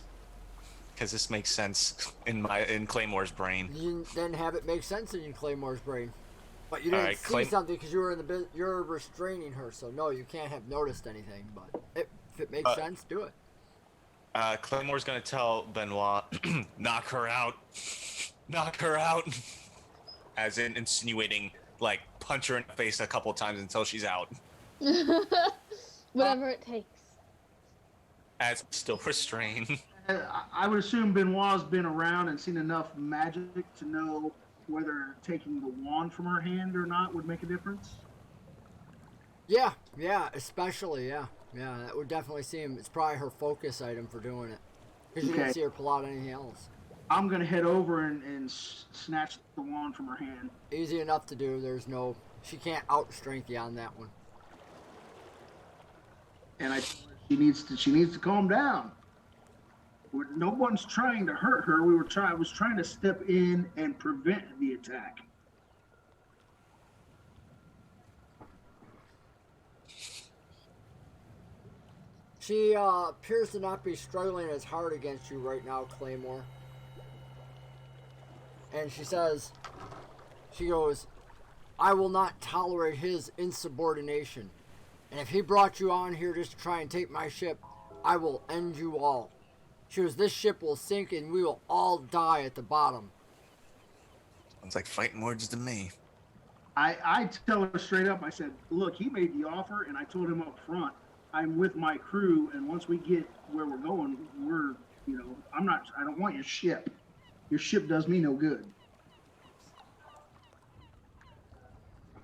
because this makes sense in Claymore's brain. You didn't have it make sense in Claymore's brain. But you All didn't right, see something because you were you're restraining her, so no, you can't have noticed anything. But if it makes sense, do it. Claymore's gonna tell Benoit, knock her out, knock her out, as in insinuating, like, punch her in the face a couple times until she's out. Whatever it takes. As still restrained. I would assume Benoit's been around and seen enough magic to know whether taking the wand from her hand or not would make a difference. Yeah, especially, yeah, that would definitely seem, it's probably her focus item for doing it. Because you didn't see her pull out anything else. I'm going to head over and snatch the wand from her hand. Easy enough to do, she can't out-strength you on that one. And I told her she needs to calm down. No one's trying to hurt her. I was trying to step in and prevent the attack. She appears to not be struggling as hard against you right now, Claymore. And she goes, I will not tolerate his insubordination. And if he brought you on here just to try and take my ship, I will end you all. She goes, this ship will sink and we will all die at the bottom. Sounds like fighting words to me. I tell her straight up, I said, look, he made the offer and I told him up front, I'm with my crew, and once we get where we're going, I don't want your ship. Your ship does me no good.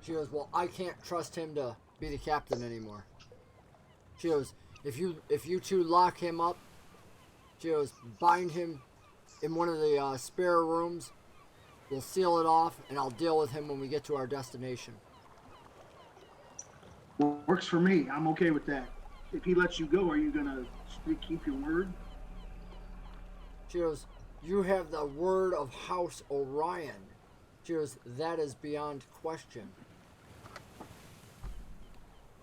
She goes, well, I can't trust him to be the captain anymore. She goes, if you two lock him up, she goes, bind him in one of the spare rooms, we'll seal it off, and I'll deal with him when we get to our destination. Works for me. I'm okay with that. If he lets you go, are you going to keep your word? She goes, you have the word of House Orion. She goes, that is beyond question.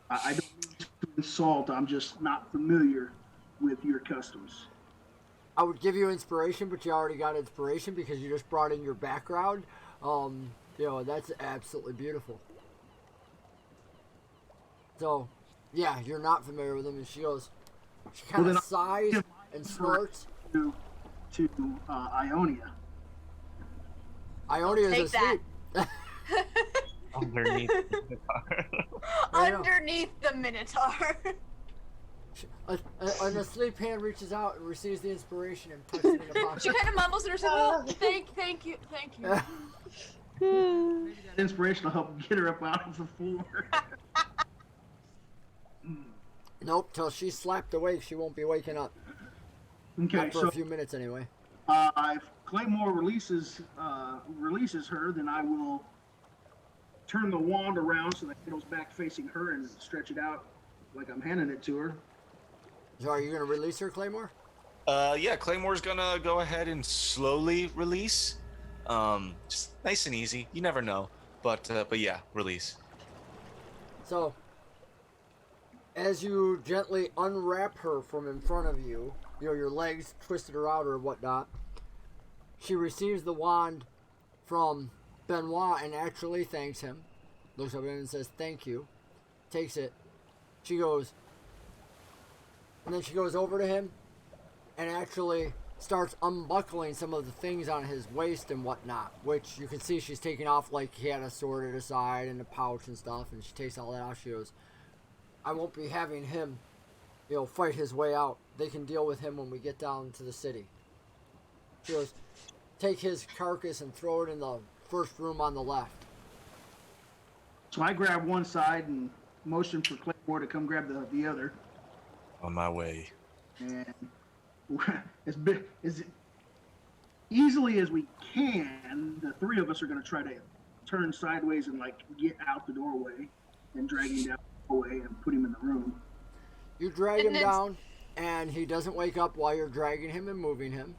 I don't mean to insult. I'm just not familiar with your customs. I would give you inspiration, but you already got inspiration because you just brought in your background. That's absolutely beautiful. So, yeah, you're not familiar with him, and she kind of sighs and snorts. To Ionia. Ionia is asleep. Underneath the Minotaur. Underneath the Minotaur. An asleep hand reaches out and receives the inspiration and puts it in a pocket. She kind of mumbles to herself, oh, thank you. Maybe that inspiration will help get her up out of the floor. Nope, till she's slapped awake, she won't be waking up. Okay, not for a few minutes anyway. If Claymore releases her, then I will turn the wand around so that it goes back facing her and stretch it out like I'm handing it to her. So are you going to release her, Claymore? Yeah, Claymore's gonna go ahead and slowly release. Just nice and easy. You never know. But yeah, release. So, as you gently unwrap her from in front of you, your legs twisted her out or whatnot, she receives the wand from Benoit and actually thanks him. Looks up at him and says, thank you. Takes it. She goes, and then she goes over to him and actually starts unbuckling some of the things on his waist and whatnot, which you can see she's taking off, like he had a sword at his side and a pouch and stuff, and she takes all that off. She goes, I won't be having him, fight his way out. They can deal with him when we get down to the city. She goes, take his carcass and throw it in the first room on the left. So I grab one side and motion for Claymore to come grab the other. On my way. And as easily as we can, the three of us are going to try to turn sideways and get out the doorway and drag him down the doorway and put him in the room. You drag him down, and he doesn't wake up while you're dragging him and moving him.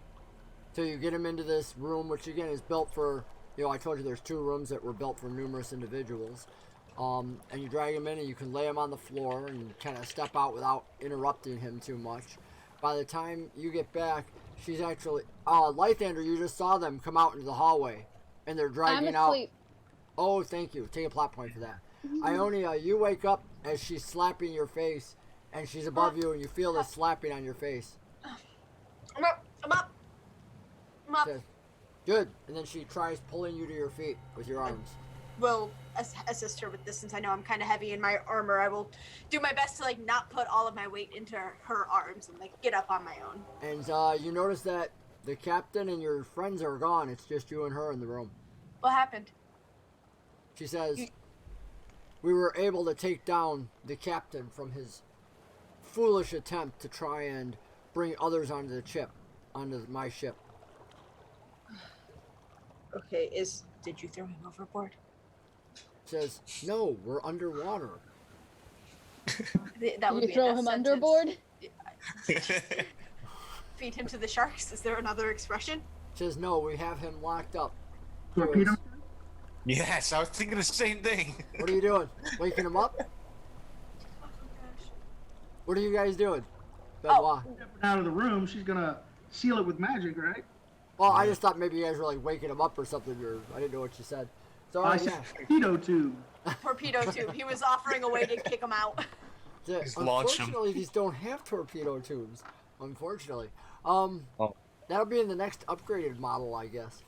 So you get him into this room, which again is built for, I told you there's 2 rooms that were built for numerous individuals. And you drag him in and you can lay him on the floor and kind of step out without interrupting him too much. by the time you get back, she's actually Lythander, you just saw them come out into the hallway, and they're I'm dragging out. asleep. Oh, thank you. Take a plot point for that. Ionia, you wake up as she's slapping your face, and she's above you, and you feel the slapping on your face. I'm up. I'm up. I'm up. Says, good. And then she tries pulling you to your feet with your arms. Will assist her with this since I know I'm kind of heavy in my armor. I will do my best to like not put all of my weight into her arms and like get up on my own. And you notice that the captain and your friends are gone. It's just you and her in the room. What happened? She says, we were able to take down the captain from his foolish attempt to try and bring others onto my ship. Okay, did you throw him overboard? Says, no, we're underwater. That would You be throw a death him sentence. underboard? Feed him to the sharks. Is there another expression? Says, no, we have him locked up. Torpedo? Yes, I was thinking the same thing. What are you doing? Waking him up? Oh gosh. What are you guys doing? Benoit. Out of the room, she's gonna seal it with magic, right? Well, I just thought maybe you guys were like waking him up or something. I didn't know what you said. So, I yeah. said torpedo tube. Torpedo tube. He was offering a way to kick him out. Just launch 'em. Unfortunately, these don't have torpedo tubes. Unfortunately. Oh. That'll be in the next upgraded model, I guess.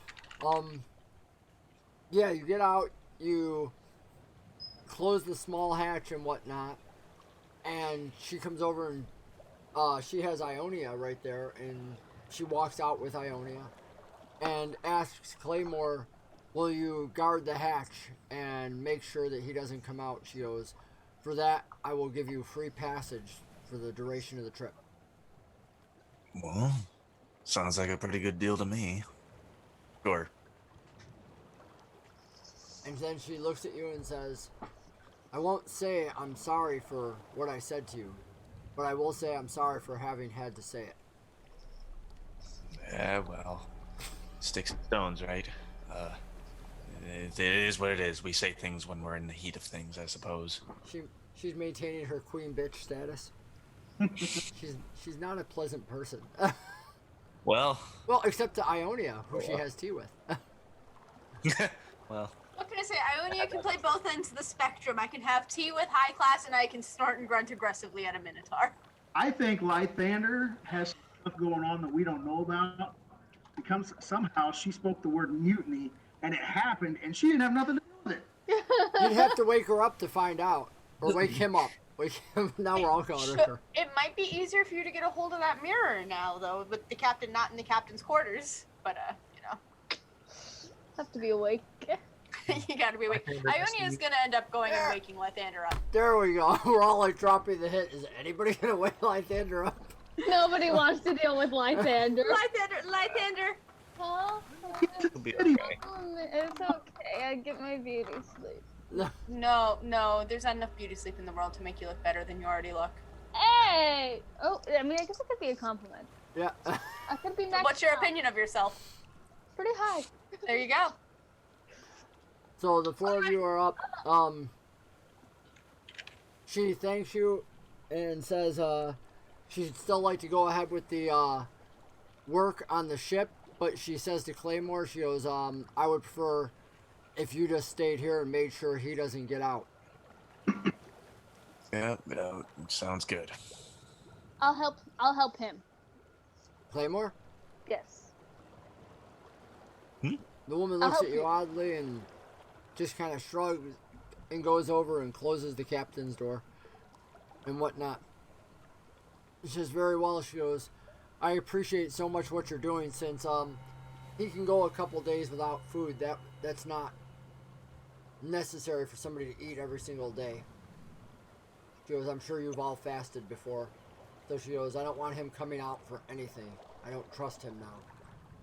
Yeah, you get out, you close the small hatch and whatnot, and she comes over and she has Ionia right there, and she walks out with Ionia and asks Claymore, will you guard the hatch and make sure that he doesn't come out? She goes, for that, I will give you free passage for the duration of the trip. Well, sounds like a pretty good deal to me. Sure. And then she looks at you and says, I won't say I'm sorry for what I said to you, but I will say I'm sorry for having had to say it. Yeah, well, sticks and stones, right? It is what it is. We say things when we're in the heat of things, I suppose. She's maintaining her queen bitch status. she's not a pleasant person. Well, Well, except to Ionia, who she has tea with. well, What can I say? Ionia can play both ends of the spectrum. I can have tea with high class, and I can snort and grunt aggressively at a minotaur. I think Lythander has stuff going on that we don't know about. Because somehow she spoke the word mutiny, and it happened, and she didn't have nothing to do with it. You'd have to wake her up to find out. Or wake him up. Now we're all calling her. It might be easier for you to get a hold of that mirror now, though, with the captain not in the captain's quarters. But, you know. Have to be awake. You gotta be awake. Ionia's gonna end up going and waking Lythander up. There we go. We're all like dropping the hit. Is anybody gonna wake Lythander up? Nobody wants to deal with Lythander. Lythander! Huh? it'll be okay. It's okay. I get my beauty sleep. No, there's not enough beauty sleep in the world to make you look better than you already look. Hey! Oh, I mean, I guess it could be a compliment. Yeah. I could be next. What's your now. opinion of yourself? Pretty high. There you go. So the four of you are up. She thanks you and says she'd still like to go ahead with the work on the ship, but she says to Claymore, she goes, I would prefer if you just stayed here and made sure he doesn't get out. Yeah, sounds good. I'll help him. Claymore? Yes. The woman I'll looks help at you you. oddly and just kind of shrugs and goes over and closes the captain's door and whatnot. She says, very well. She goes, I appreciate so much what you're doing, since he can go a couple days without food. That's not necessary for somebody to eat every single day. She goes, I'm sure you've all fasted before. So she goes, I don't want him coming out for anything. I don't trust him now.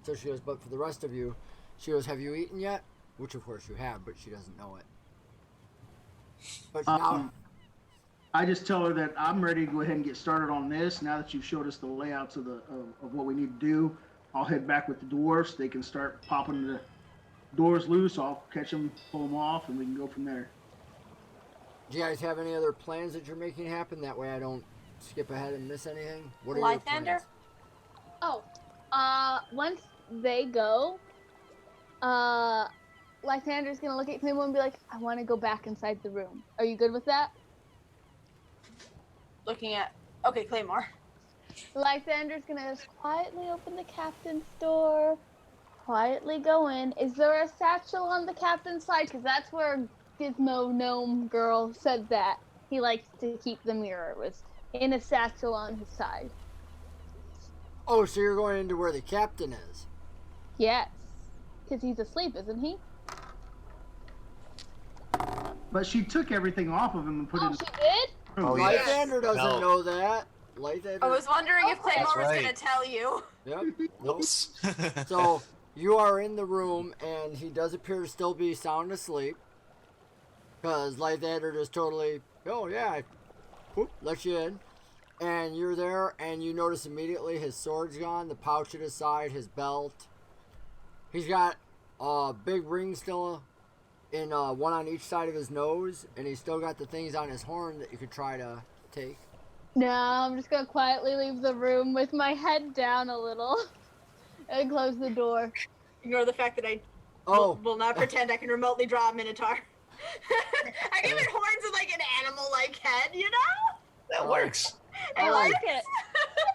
So she goes, but for the rest of you, she goes, have you eaten yet? Which of course you have, but she doesn't know it. But now, I just tell her that I'm ready to go ahead and get started on this. Now that you've showed us the layouts of what we need to do, I'll head back with the dwarfs. They can start popping the doors loose. I'll catch them, pull them off, and we can go from there. do you guys have any other plans that you're making happen? That way I don't skip ahead and miss anything? What are your Lythander? plans? Oh, once they go, Lythander's gonna look at Claymore and be like, I want to go back inside the room. Are you good with that? Looking at. Okay, Claymore. Lythander's gonna just quietly open the captain's door, quietly go in. Is there a satchel on the captain's side? Because that's where Gizmo Gnome Girl said that. He likes to keep the mirror. It was in a satchel on his side. Oh, so you're going into where the captain is? Yes. Because he's asleep, isn't he? But she took everything off of him and put it Oh, in she did? the room. Oh, yeah. Lythander doesn't No. know that. Lythander. I was wondering if Okay. Claymore was That's gonna tell you. Yep. Nope. Whoops. So you are in the room, and he does appear to still be sound asleep. Because Lythander just totally, oh yeah, whoop, let you in. And you're there, and you notice immediately his sword's gone, the pouch at his side, his belt. He's got a big ring still in one on each side of his nose, and he's still got the things on his horn that you could try to take. No, I'm just gonna quietly leave the room with my head down a little and close the door. Ignore the fact that I Oh, will not pretend I can remotely draw a minotaur. I give it horns and like an animal-like head, you know? That works. I like it.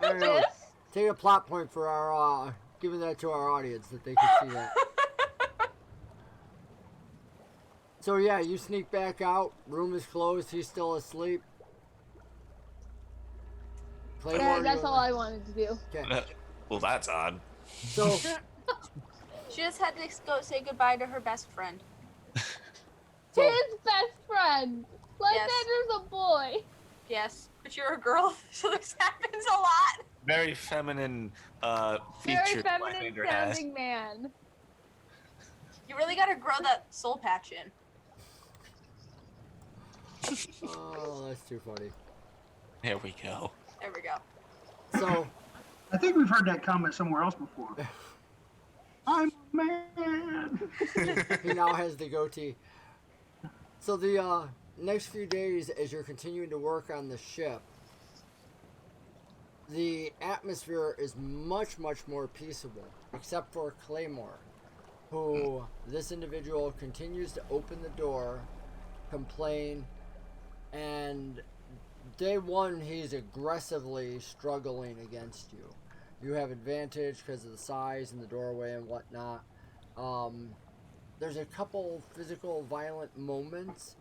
there you go. Yes. Take a plot point for our, giving that to our audience that they can see that. So yeah, you sneak back out. Room is closed. He's still asleep. Claymore, Yeah, that's you- all I wanted to do. Okay. Well, that's odd. So She just had to go say goodbye to her best friend. So- His best friend. Lythander's a boy. Yes, but you're a girl, so this happens a lot. Very feminine Very feature that feminine Lythander has. sounding man. You really gotta grow that soul patch in. oh, that's too funny. There we go. There we go. So I think we've heard that comment somewhere else before. I'm a man. he now has the goatee. So the next few days, as you're continuing to work on the ship, the atmosphere is much, much more peaceable, except for Claymore, who this individual continues to open the door, complain, and day one, he's aggressively struggling against you. You have advantage because of the size and the doorway and whatnot. There's a couple physical violent moments,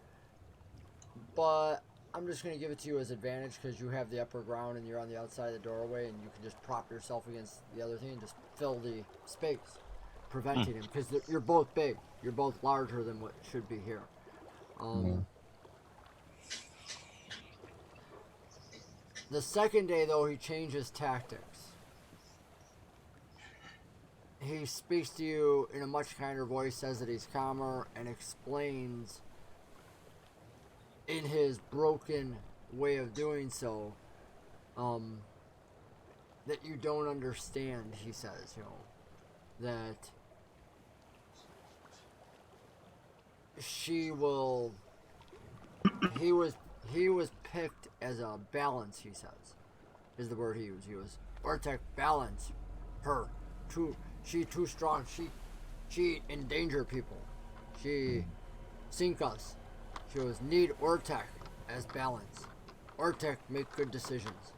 but I'm just going to give it to you as advantage because you have the upper ground and you're on the outside of the doorway and you can just prop yourself against the other thing and just fill the space, preventing him because you're both big. You're both larger than what should be here. The second day, though, he changes tactics. He speaks to you in a much kinder voice, says that he's calmer, and explains in his broken way of doing so that you don't understand, he says, that he was picked as a balance, he says, is the word he used. He was, Ortec, balance her. She too strong. She endanger people. She sink us. She was need Ortec as balance. Ortec make good decisions.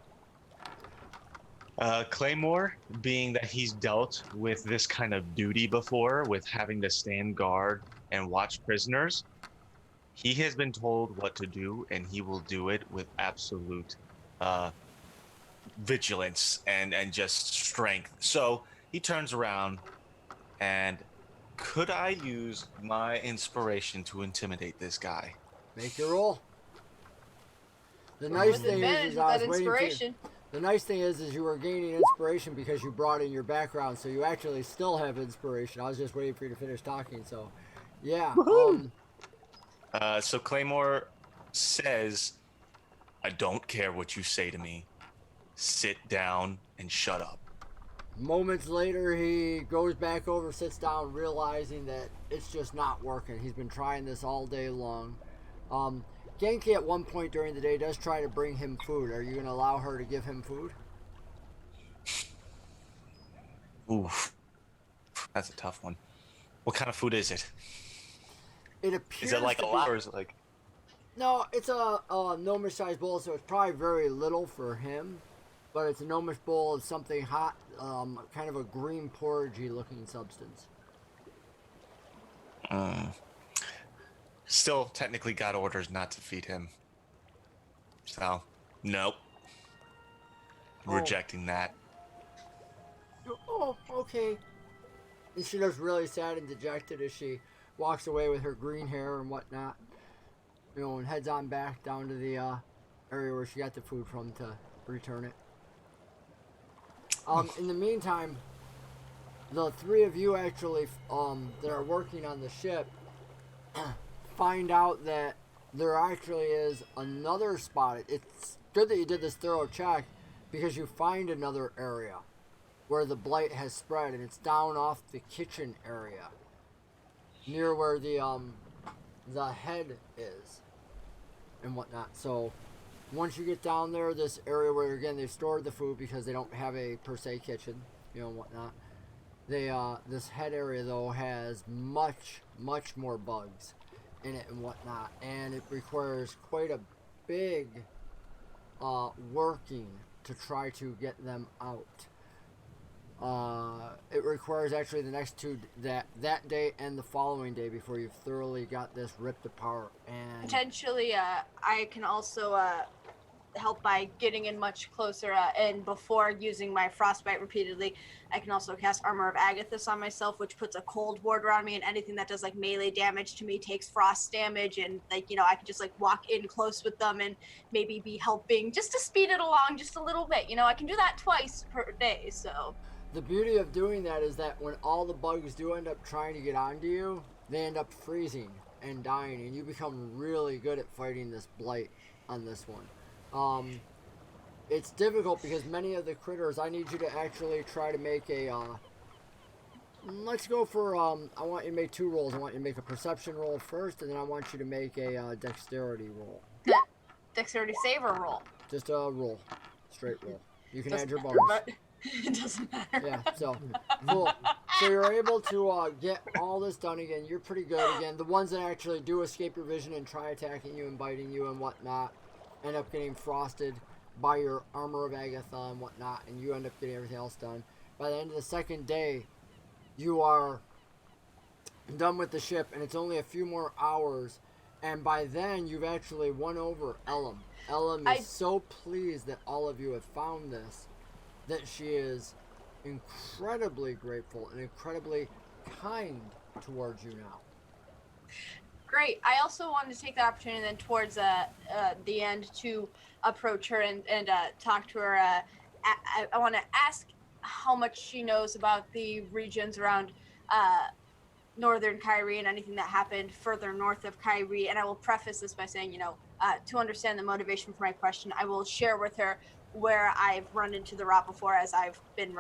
Claymore, being that he's dealt with this kind of duty before, with having to stand guard and watch prisoners, he has been told what to do, and he will do it with absolute vigilance and just strength. So he turns around, and could I use my inspiration to intimidate this guy? Make your roll. The nice With thing advantage is with I that was waiting for you. inspiration. The nice thing is you were gaining inspiration because you brought in your background, so you actually still have inspiration. I was just waiting for you to finish talking, so yeah. So Claymore says, I don't care what you say to me. Sit down and shut up. Moments later, he goes back over, sits down, realizing that it's just not working. He's been trying this all day long. Genki at one point during the day does try to bring him food. Are you going to allow her to give him food? Oof. That's a tough one. What kind of food is it? It appears Is it like to a be... lot or is it like... No, it's a gnomish-sized bowl, so it's probably very little for him. But it's a gnomish bowl of something hot, kind of a green porridgey looking substance. Still, technically got orders not to feed him. So, nope. Oh. Rejecting that. Oh, okay. And she looks really sad and dejected as she walks away with her green hair and whatnot. You know, and heads on back down to the area where she got the food from to return it. In the meantime, the three of you actually that are working on the ship find out that there actually is another spot. It's good that you did this thorough check because you find another area where the blight has spread, and it's down off the kitchen area near where the head is and whatnot. So once you get down there, this area where again they've stored the food because they don't have a per se kitchen, you know, and whatnot. They this head area though has much more bugs in it and whatnot, and it requires quite a big working to try to get them out. It requires actually the next two that day and the following day before you've thoroughly got this ripped apart. And Potentially, I can also help by getting in much closer, and before using my frostbite repeatedly, I can also cast Armor of Agathis on myself, which puts a cold ward around me, and anything that does like melee damage to me takes frost damage, and like, you know, I can just like walk in close with them and maybe be helping just to speed it along just a little bit. You know, I can do that twice per day, so. the beauty of doing that is that when all the bugs do end up trying to get onto you, they end up freezing and dying, and you become really good at fighting this blight on this one. It's difficult because many of the critters, I need you to actually try to make a, let's go for, I want you to make two rolls. I want you to make a perception roll first, and then I want you to make a dexterity roll. Dexterity save or roll? Just a roll. Straight roll. You can add your Doesn't bonus. matter, but it doesn't matter. Yeah, so cool. So you're able to get all this done again. You're pretty good again. The ones that actually do escape your vision and try attacking you and biting you and whatnot end up getting frosted by your Armor of Agatha and whatnot, and you end up getting everything else done. By the end of the second day, you are done with the ship, and it's only a few more hours, and by then you've actually won over Elam. Elam is so pleased that all of you have found this that she is incredibly grateful and incredibly kind towards you now. Great. I also wanted to take the opportunity then towards the end to approach her and talk to her. I want to ask how much she knows about the regions around northern Kyrie and anything that happened further north of Kyrie. And I will preface this by saying, you know, to understand the motivation for my question, I will share with her where I've run into the rot before, as I've been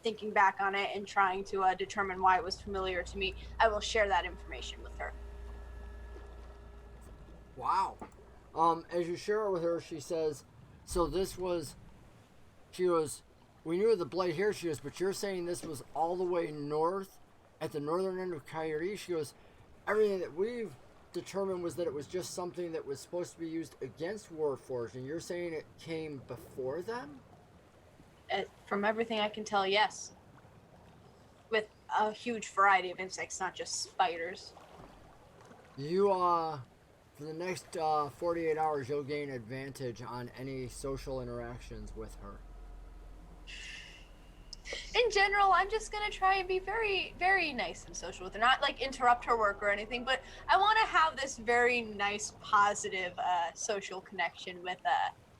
thinking back on it and trying to determine why it was familiar to me. I will share that information with her. Wow. As you share it with her, she says, so this was, we knew of the blight here, she goes, but you're saying this was all the way north, at the northern end of Kyrie? She goes, everything that we've determined was that it was just something that was supposed to be used against Warforged, and you're saying it came before them? From everything I can tell, yes. With a huge variety of insects, not just spiders. You, for the next 48 hours, you'll gain advantage on any social interactions with her. In general, I'm just going to try and be very, very nice and social with her. Not, like, interrupt her work or anything, but I want to have this very nice, positive social connection with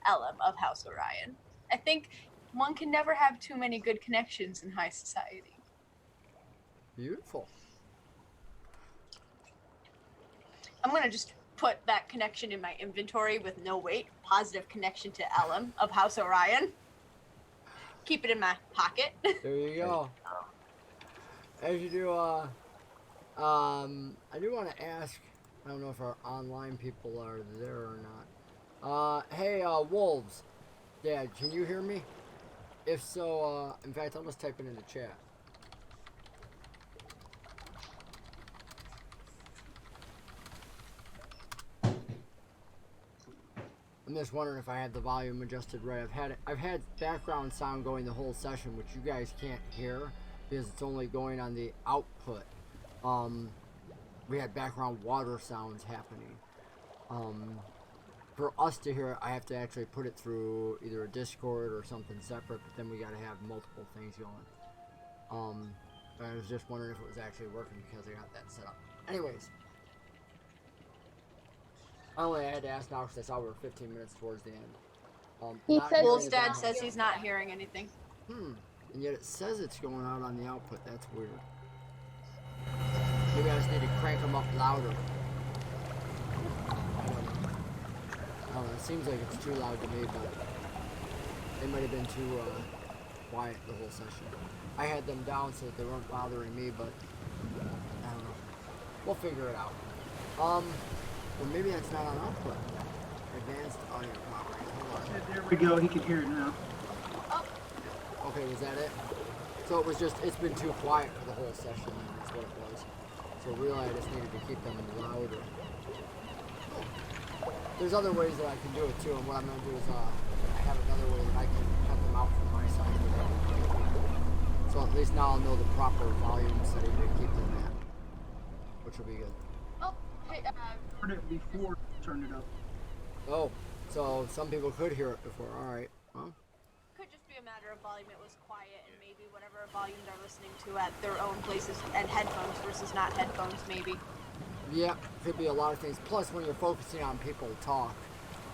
Elam of House Orion. I think one can never have too many good connections in high society. Beautiful. I'm going to just put that connection in my inventory with no weight. Positive connection to Elam of House Orion. Keep it in my pocket. There you go. As you do, I do want to ask, I don't know if our online people are there or not. Hey, Wolves. Dad, can you hear me? If so, in fact, I'll just type it in the chat. I'm just wondering if I had the volume adjusted right. I've had background sound going the whole session, which you guys can't hear because it's only going on the output. We had background water sounds happening. For us to hear it, I have to actually put it through either a Discord or something separate, but then we gotta have multiple things going. I was just wondering if it was actually working because I got that set up. Anyways. I only had to ask now because I saw we were 15 minutes towards the end. He Not said- hearing Wolf's the dad background says sound. he's not hearing anything. And yet it says it's going out on the output. That's weird. Maybe I just need to crank them up louder. I don't know. It seems like it's too loud to me, but they might have been too quiet the whole session. I had them down so that they weren't bothering me, but I don't know. We'll figure it out. Well, maybe that's not on output. Advanced audio power. Hold on. There we go. He can hear it now. Okay, was that it? So it was just, it's been too quiet for the whole session, and that's what it was. So really I just needed to keep them louder. There's other ways that I can do it too, and what I'm going to do is I have another way that I can cut them out from my side. So at least now I'll know the proper volume setting to keep them at, which will be good. Oh, hey, Heard it before, turned it up. Oh, so some people could hear it before. Alright, well. could just be a matter of volume. It was quiet, and maybe whatever volume they're listening to at their own places and headphones versus not headphones, maybe. Yeah, could be a lot of things. Plus, when you're focusing on people talk,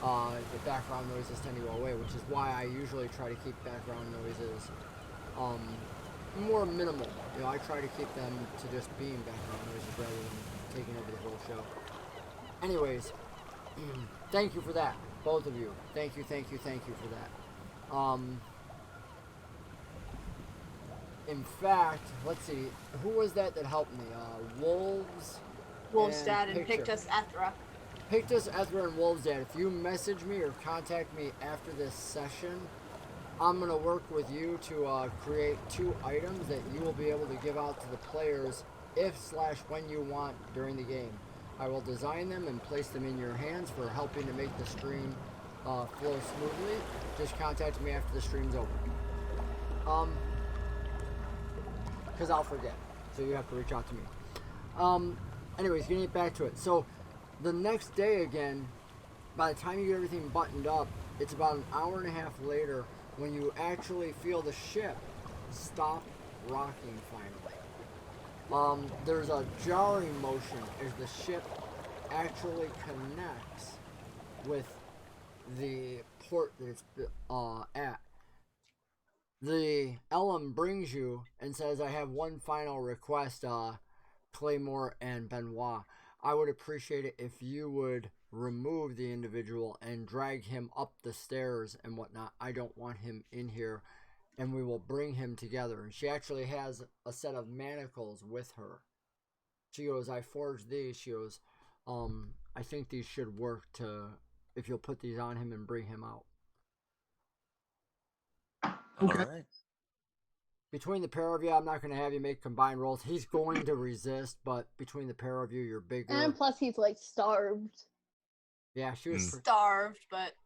the background noises tend to go away, which is why I usually try to keep background noises more minimal. You know, I try to keep them to just being background noises rather than taking over the whole show. Anyways, thank you for that, both of you. Thank you for that. In fact, let's see, who was that helped me? Wolf's dad and Picture. Pictus Ethra. Pictus, Ethra, and Wolves Dad, if you message me or contact me after this session, I'm going to work with you to create 2 items that you will be able to give out to the players if/when you want during the game. I will design them and place them in your hands for helping to make the stream flow smoothly. Just contact me after the stream's over. Because I'll forget, so you have to reach out to me. Anyways, getting back to it. So, the next day again, by the time you get everything buttoned up, it's about an hour and a half later when you actually feel the ship stop rocking finally. There's a jarring motion as the ship actually connects with the port that it's at. The Ellum brings you and says, I have one final request, Claymore and Benoit. I would appreciate it if you would remove the individual and drag him up the stairs and whatnot. I don't want him in here, and we will bring him together. And she actually has a set of manacles with her. She goes, I forged these. She goes, I think these should work if you'll put these on him and bring him out. Okay. All right. Between the pair of you, I'm not going to have you make combined rolls. He's going to resist, but between the pair of you, you're bigger. And plus, he's like starved. Yeah, she was Starved, but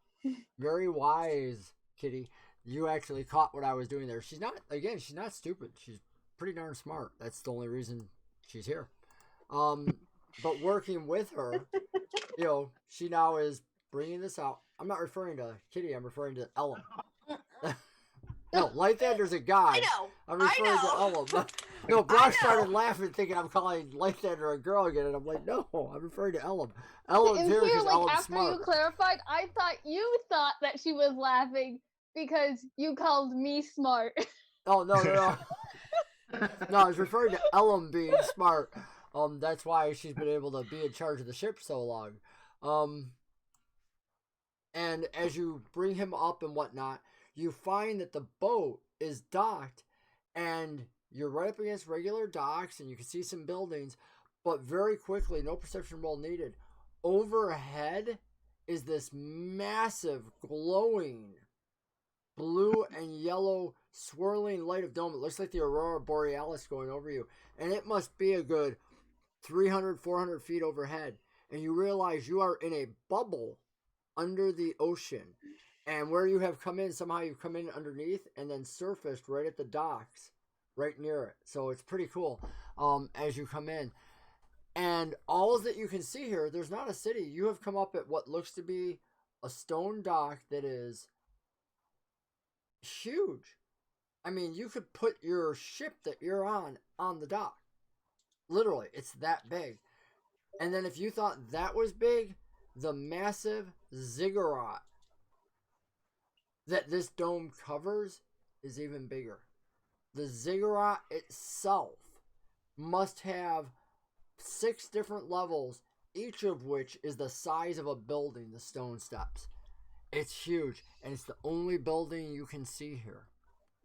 very wise, Kitty. You actually caught what I was doing there. She's not stupid. She's pretty darn smart. That's the only reason she's here. But working with her, she now is bringing this out. I'm not referring to Kitty. I'm referring to Ellum. No, Lythander's a guy. I know. I'm referring to Ellum. No, Brock started laughing, thinking I'm calling Lythander a girl again, and I'm like, no, I'm referring to Ellum. Ellum's And here here, because like, Ellum's after smart. you clarified, I thought you thought that she was laughing because you called me smart. Oh, no. No, I was referring to Ellum being smart. That's why she's been able to be in charge of the ship so long. And as you bring him up and whatnot, you find that the boat is docked, and you're right up against regular docks, and you can see some buildings, but very quickly, no perception roll needed. Overhead is this massive, glowing, blue and yellow, swirling light of dome. It looks like the Aurora Borealis going over you. And it must be a good 300, 400 feet overhead. And you realize you are in a bubble under the ocean. And where you have come in, somehow you've come in underneath and then surfaced right at the docks, right near it. So it's pretty cool as you come in. And all that you can see here, there's not a city. You have come up at what looks to be a stone dock that is huge. I mean, you could put your ship that you're on the dock. Literally, it's that big. And then if you thought that was big, the massive ziggurat that this dome covers is even bigger. The ziggurat itself must have 6 different levels, each of which is the size of a building, the stone steps. It's huge, and it's the only building you can see here.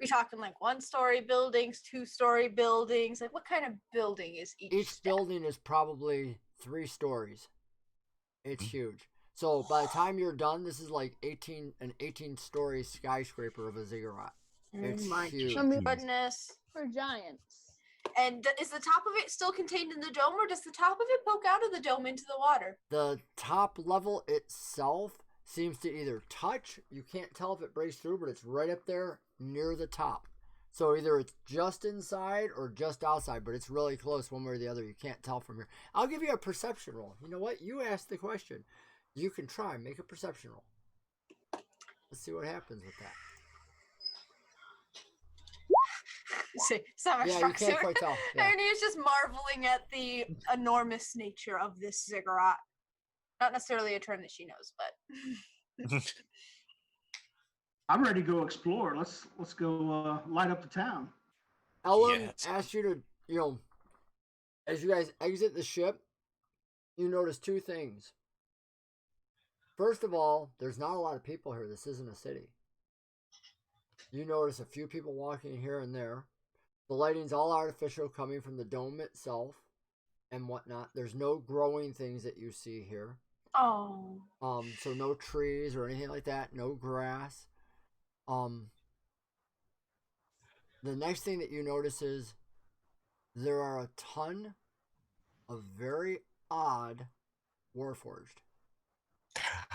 We talking like 1-story buildings, 2-story buildings? Like what kind of building is each step? Building is probably 3 stories. It's huge. So by the time you're done, this is like an 18-story skyscraper of a ziggurat. It's huge. Oh my goodness. For giants. And is the top of it still contained in the dome, or does the top of it poke out of the dome into the water? The top level itself seems to either touch, you can't tell if it breaks through, but it's right up there near the top. So either it's just inside or just outside, but it's really close one way or the other. You can't tell from here. I'll give you a perception roll. You know what? You asked the question. You can try and make a perception roll. Let's see what happens with that. See, Summer Yeah, you struck can't soon. quite tell. Yeah. And he's just marveling at the enormous nature of this ziggurat. Not necessarily a term that she knows, but I'm ready to go explore. Let's go light up the town. Ellen Yes. asked you to, as you guys exit the ship, you notice 2 things. First of all, there's not a lot of people here. This isn't a city. You notice a few people walking here and there. The lighting's all artificial, coming from the dome itself and whatnot. There's no growing things that you see here. oh, So no trees or anything like that. No grass. The next thing that you notice is there are a ton of very odd Warforged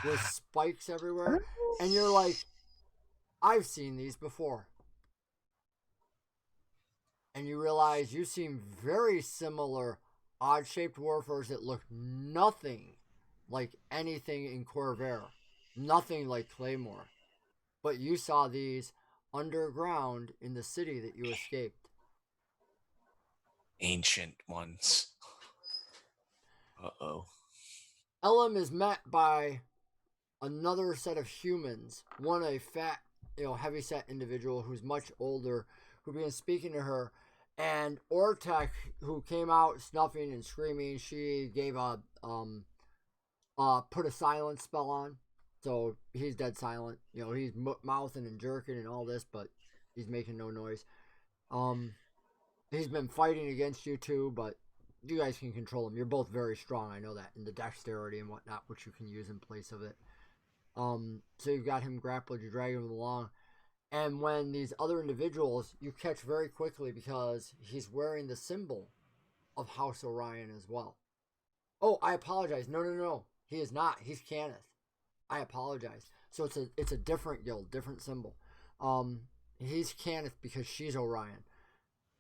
with spikes everywhere, and you're like, I've seen these before. And you realize you've seen very similar odd-shaped Warforged that look nothing like anything in Corvair, nothing like Claymore. But you saw these underground in the city that you escaped. Ancient ones. Uh-oh. Elam is met by another set of humans. One, a fat, heavy-set individual who's much older, who began speaking to her. And Ortek, who came out snuffing and screaming, she gave put a silence spell on. So he's dead silent. He's mouthing and jerking and all this, but he's making no noise. He's been fighting against you two, but you guys can control him. You're both very strong, I know that, in the dexterity and whatnot, which you can use in place of it. So you've got him grappled, you drag him along. And when these other individuals, you catch very quickly because he's wearing the symbol of House Orion as well. Oh, I apologize. No. He is not. He's Cannith. I apologize. So it's a different guild, different symbol. He's Cannith because she's Orion.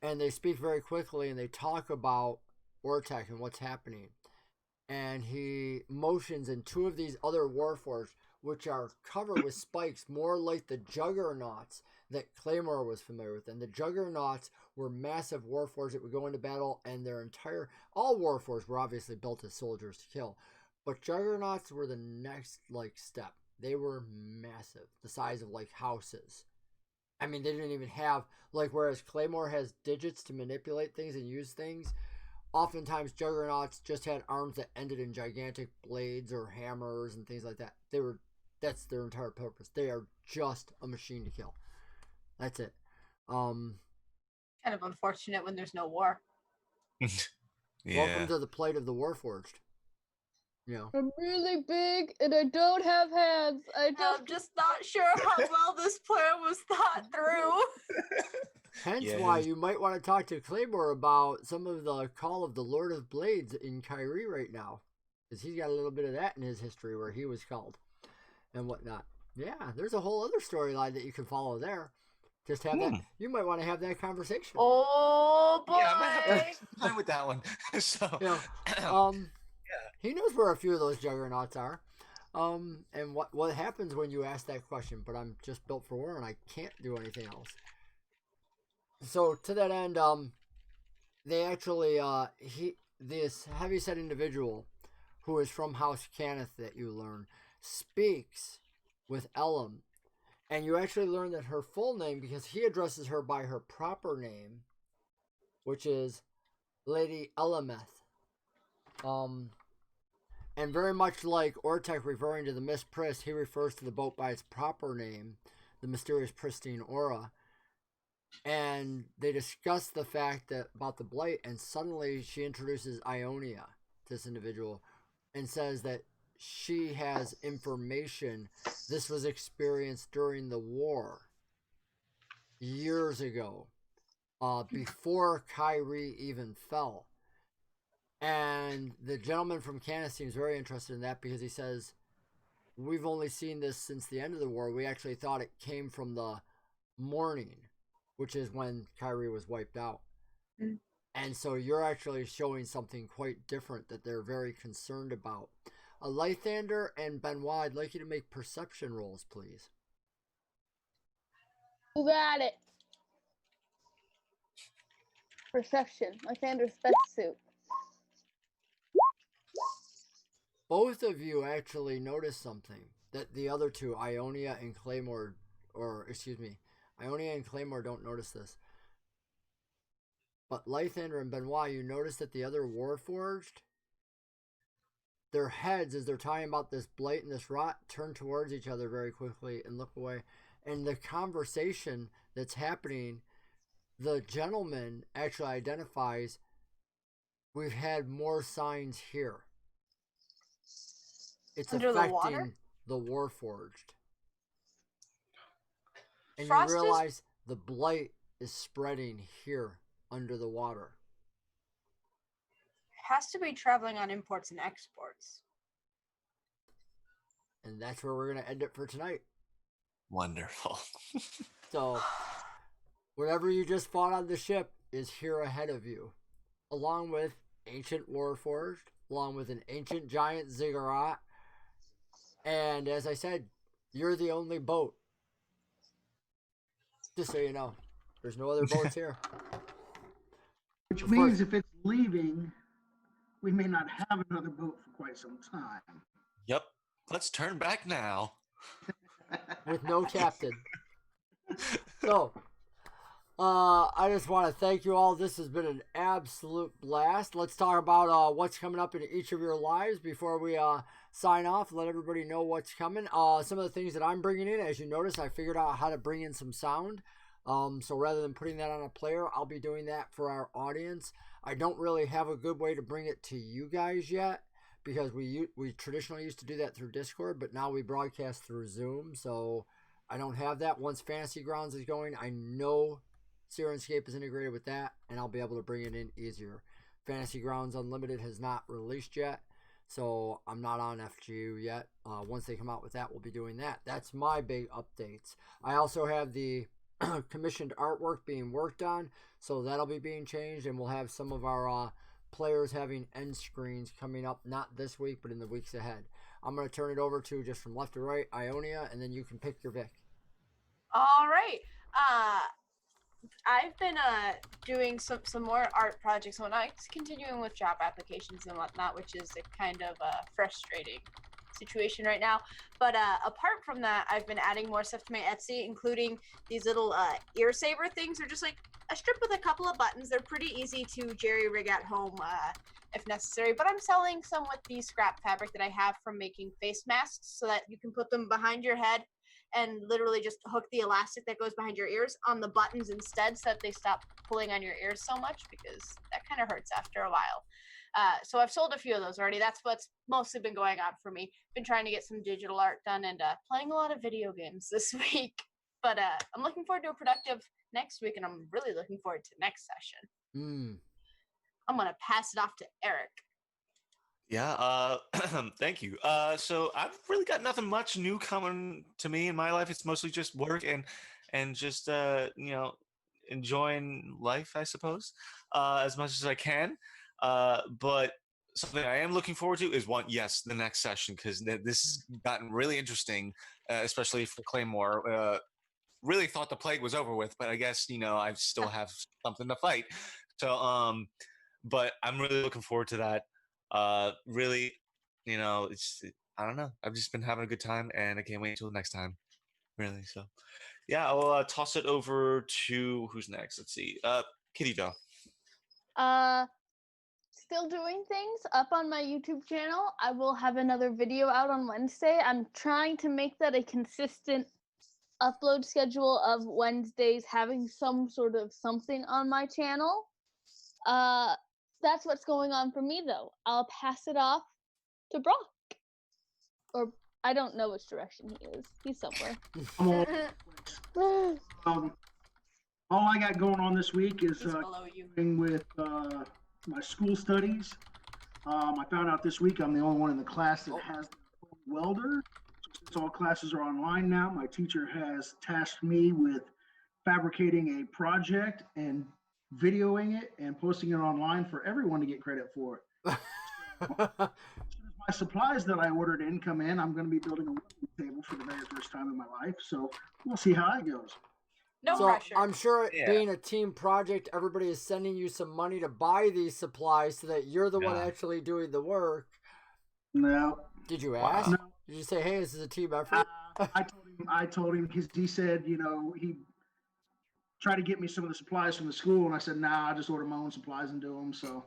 And they speak very quickly and they talk about Ortek and what's happening. And he motions in 2 of these other Warforged, which are covered with spikes, more like the Juggernauts that Claymore was familiar with. And the Juggernauts were massive Warforged that would go into battle, and all Warforged were obviously built as soldiers to kill. But Juggernauts were the next, step. They were massive, the size of, houses. I mean, they didn't even have, whereas Claymore has digits to manipulate things and use things, oftentimes Juggernauts just had arms that ended in gigantic blades or hammers and things like that. That's their entire purpose. They are just a machine to kill. That's it. kind of unfortunate when there's no war. Welcome to the plight of the Warforged. You know. I'm really big and I don't have hands. I'm just not sure how well this plan was thought through. Hence Yeah, why you might want to talk to Claymore about some of the call of the Lord of Blades in Kyrie right now. Because he's got a little bit of that in his history where he was called and whatnot. Yeah, there's a whole other storyline that you can follow there. Just have that. You might want to have that conversation. Oh boy! Yeah, I might have some time with that one. So, You know, he knows where a few of those juggernauts are. And what happens when you ask that question, but I'm just built for war and I can't do anything else. So to that end, they actually this heavyset individual who is from House Cannith that you learn speaks with Elam, and you actually learn that her full name, because he addresses her by her proper name, which is Lady Elameth. And very much like Ortec referring to the Miss Priss, he refers to the boat by its proper name, the mysterious pristine aura. And they discuss the fact that about the blight, and suddenly she introduces Ionia to this individual and says that she has information. This was experienced during the war years ago, before Kyrie even fell. And the gentleman from Canada seems very interested in that because he says, we've only seen this since the end of the war. We actually thought it came from the morning, which is when Kyrie was wiped out. Mm. And so you're actually showing something quite different that they're very concerned about. Lythander and Benoit, I'd like you to make perception rolls, please. You got it. Perception. Lythander's best suit. Both of you actually notice something that the other two, Ionia and Claymore, Ionia and Claymore don't notice this. But Lythander and Benoit, you notice that the other Warforged, their heads, as they're talking about this blight and this rot, turn towards each other very quickly and look away. And the conversation that's happening, the gentleman actually identifies, we've had more signs here. It's Under the water? affecting the Warforged. And Frost you is- realize the blight is spreading here under the water. Has to be traveling on imports and exports. And that's where we're going to end it for tonight. wonderful. So, whatever you just fought on the ship is here ahead of you, along with ancient Warforged, along with an ancient giant ziggurat, and as I said, you're the only boat. Just so you know, there's no other boats here. Which Of means course. if it's leaving, we may not have another boat for quite some time. Yep. Let's turn back now. With no captain. So, I just want to thank you all. This has been an absolute blast. Let's talk about what's coming up in each of your lives before we sign off. Let everybody know what's coming. Some of the things that I'm bringing in, as you notice, I figured out how to bring in some sound. So rather than putting that on a player, I'll be doing that for our audience. I don't really have a good way to bring it to you guys yet, because we traditionally used to do that through Discord, but now we broadcast through Zoom, so I don't have that. Once Fantasy Grounds is going, I know Sirenscape is integrated with that, and I'll be able to bring it in easier. Fantasy Grounds Unlimited has not released yet, so I'm not on FGU yet. Once they come out with that, we'll be doing that. That's my big updates. I also have the commissioned artwork being worked on, so that'll be being changed, and we'll have some of our players having end screens coming up, not this week, but in the weeks ahead. I'm going to turn it over to, just from left to right, Ionia, and then you can pick your Vic. All right. I've been doing some more art projects and whatnot, continuing with job applications and whatnot, which is a kind of frustrating situation right now. But apart from that, I've been adding more stuff to my Etsy, including these little ear saver things. They're just like a strip with a couple of buttons. They're pretty easy to jerry rig at home if necessary. But I'm selling some with the scrap fabric that I have from making face masks, so that you can put them behind your head and literally just hook the elastic that goes behind your ears on the buttons instead, so that they stop pulling on your ears so much, because that kind of hurts after a while. So I've sold a few of those already. That's what's mostly been going on for me. Been trying to get some digital art done and playing a lot of video games this week. But I'm looking forward to a productive next week, and I'm really looking forward to next session. I'm going to pass it off to Eric. Yeah, thank you. So I've really got nothing much new coming to me in my life. It's mostly just work and just enjoying life, I suppose, as much as I can. But something I am looking forward to is the next session, because this has gotten really interesting, especially for Claymore. Really thought the plague was over with, but I guess I still have something to fight. So but I'm really looking forward to that. Really, I don't know. I've just been having a good time, and I can't wait until next time. Really. So yeah, I'll toss it over to who's next. Let's see. Kitty Joe. Still doing things up on my YouTube channel. I will have another video out on Wednesday. I'm trying to make that a consistent upload schedule of Wednesdays having some sort of something on my channel. That's what's going on for me, though. I'll pass it off to Brock. Or I don't know which direction he is. He's somewhere. All I got going on this week is below you. with my school studies. I found out this week I'm the only one in the class that has the welder. Since all classes are online now, my teacher has tasked me with fabricating a project and videoing it and posting it online for everyone to get credit for it. So, as soon as my supplies that I ordered in come in, I'm going to be building a welding table for the very first time in my life. So we'll see how it goes. No pressure. I'm sure being a team project, everybody is sending you some money to buy these supplies so that you're the one actually doing the work. No. Did you ask? No. Did you say, hey, this is a team effort? I told him because he said, he tried to get me some of the supplies from the school, and I said, nah, I just order my own supplies and do them. So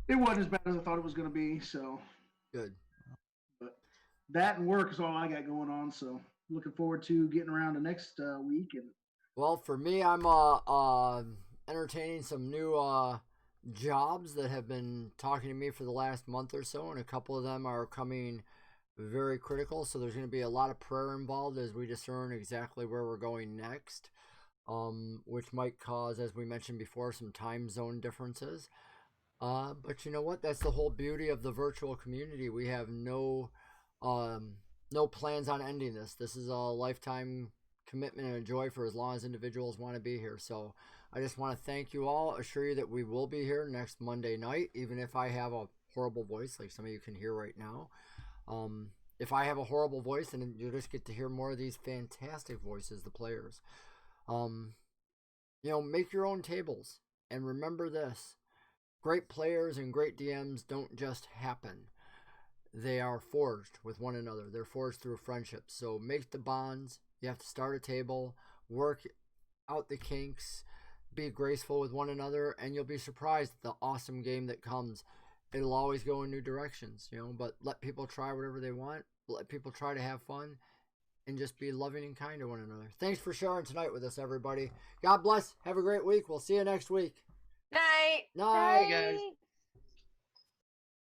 it wasn't as bad as I thought it was going to be. So good. But that and work is all I got going on. So looking forward to getting around to next week. And well, for me, I'm entertaining some new jobs that have been talking to me for the last month or so, and a couple of them are coming very critical. So there's going to be a lot of prayer involved as we discern exactly where we're going next. Which might cause, as we mentioned before, some time zone differences. But you know what? That's the whole beauty of the virtual community. We have no plans on ending this. This is a lifetime commitment and a joy for as long as individuals want to be here. So I just want to thank you all, assure you that we will be here next Monday night, even if I have a horrible voice like some of you can hear right now. If I have a horrible voice, then you'll just get to hear more of these fantastic voices, the players. Make your own tables, and remember this: great players and great DMs don't just happen. They are forged with one another. They're forged through friendships. So make the bonds. You have to start a table, work out the kinks, be graceful with one another, and you'll be surprised at the awesome game that comes. It'll always go in new directions, but let people try whatever they want. Let people try to have fun. And just be loving and kind to one another. Thanks for sharing tonight with us, everybody. God bless. Have a great week. We'll see you next week. Night. Night. Hey, guys.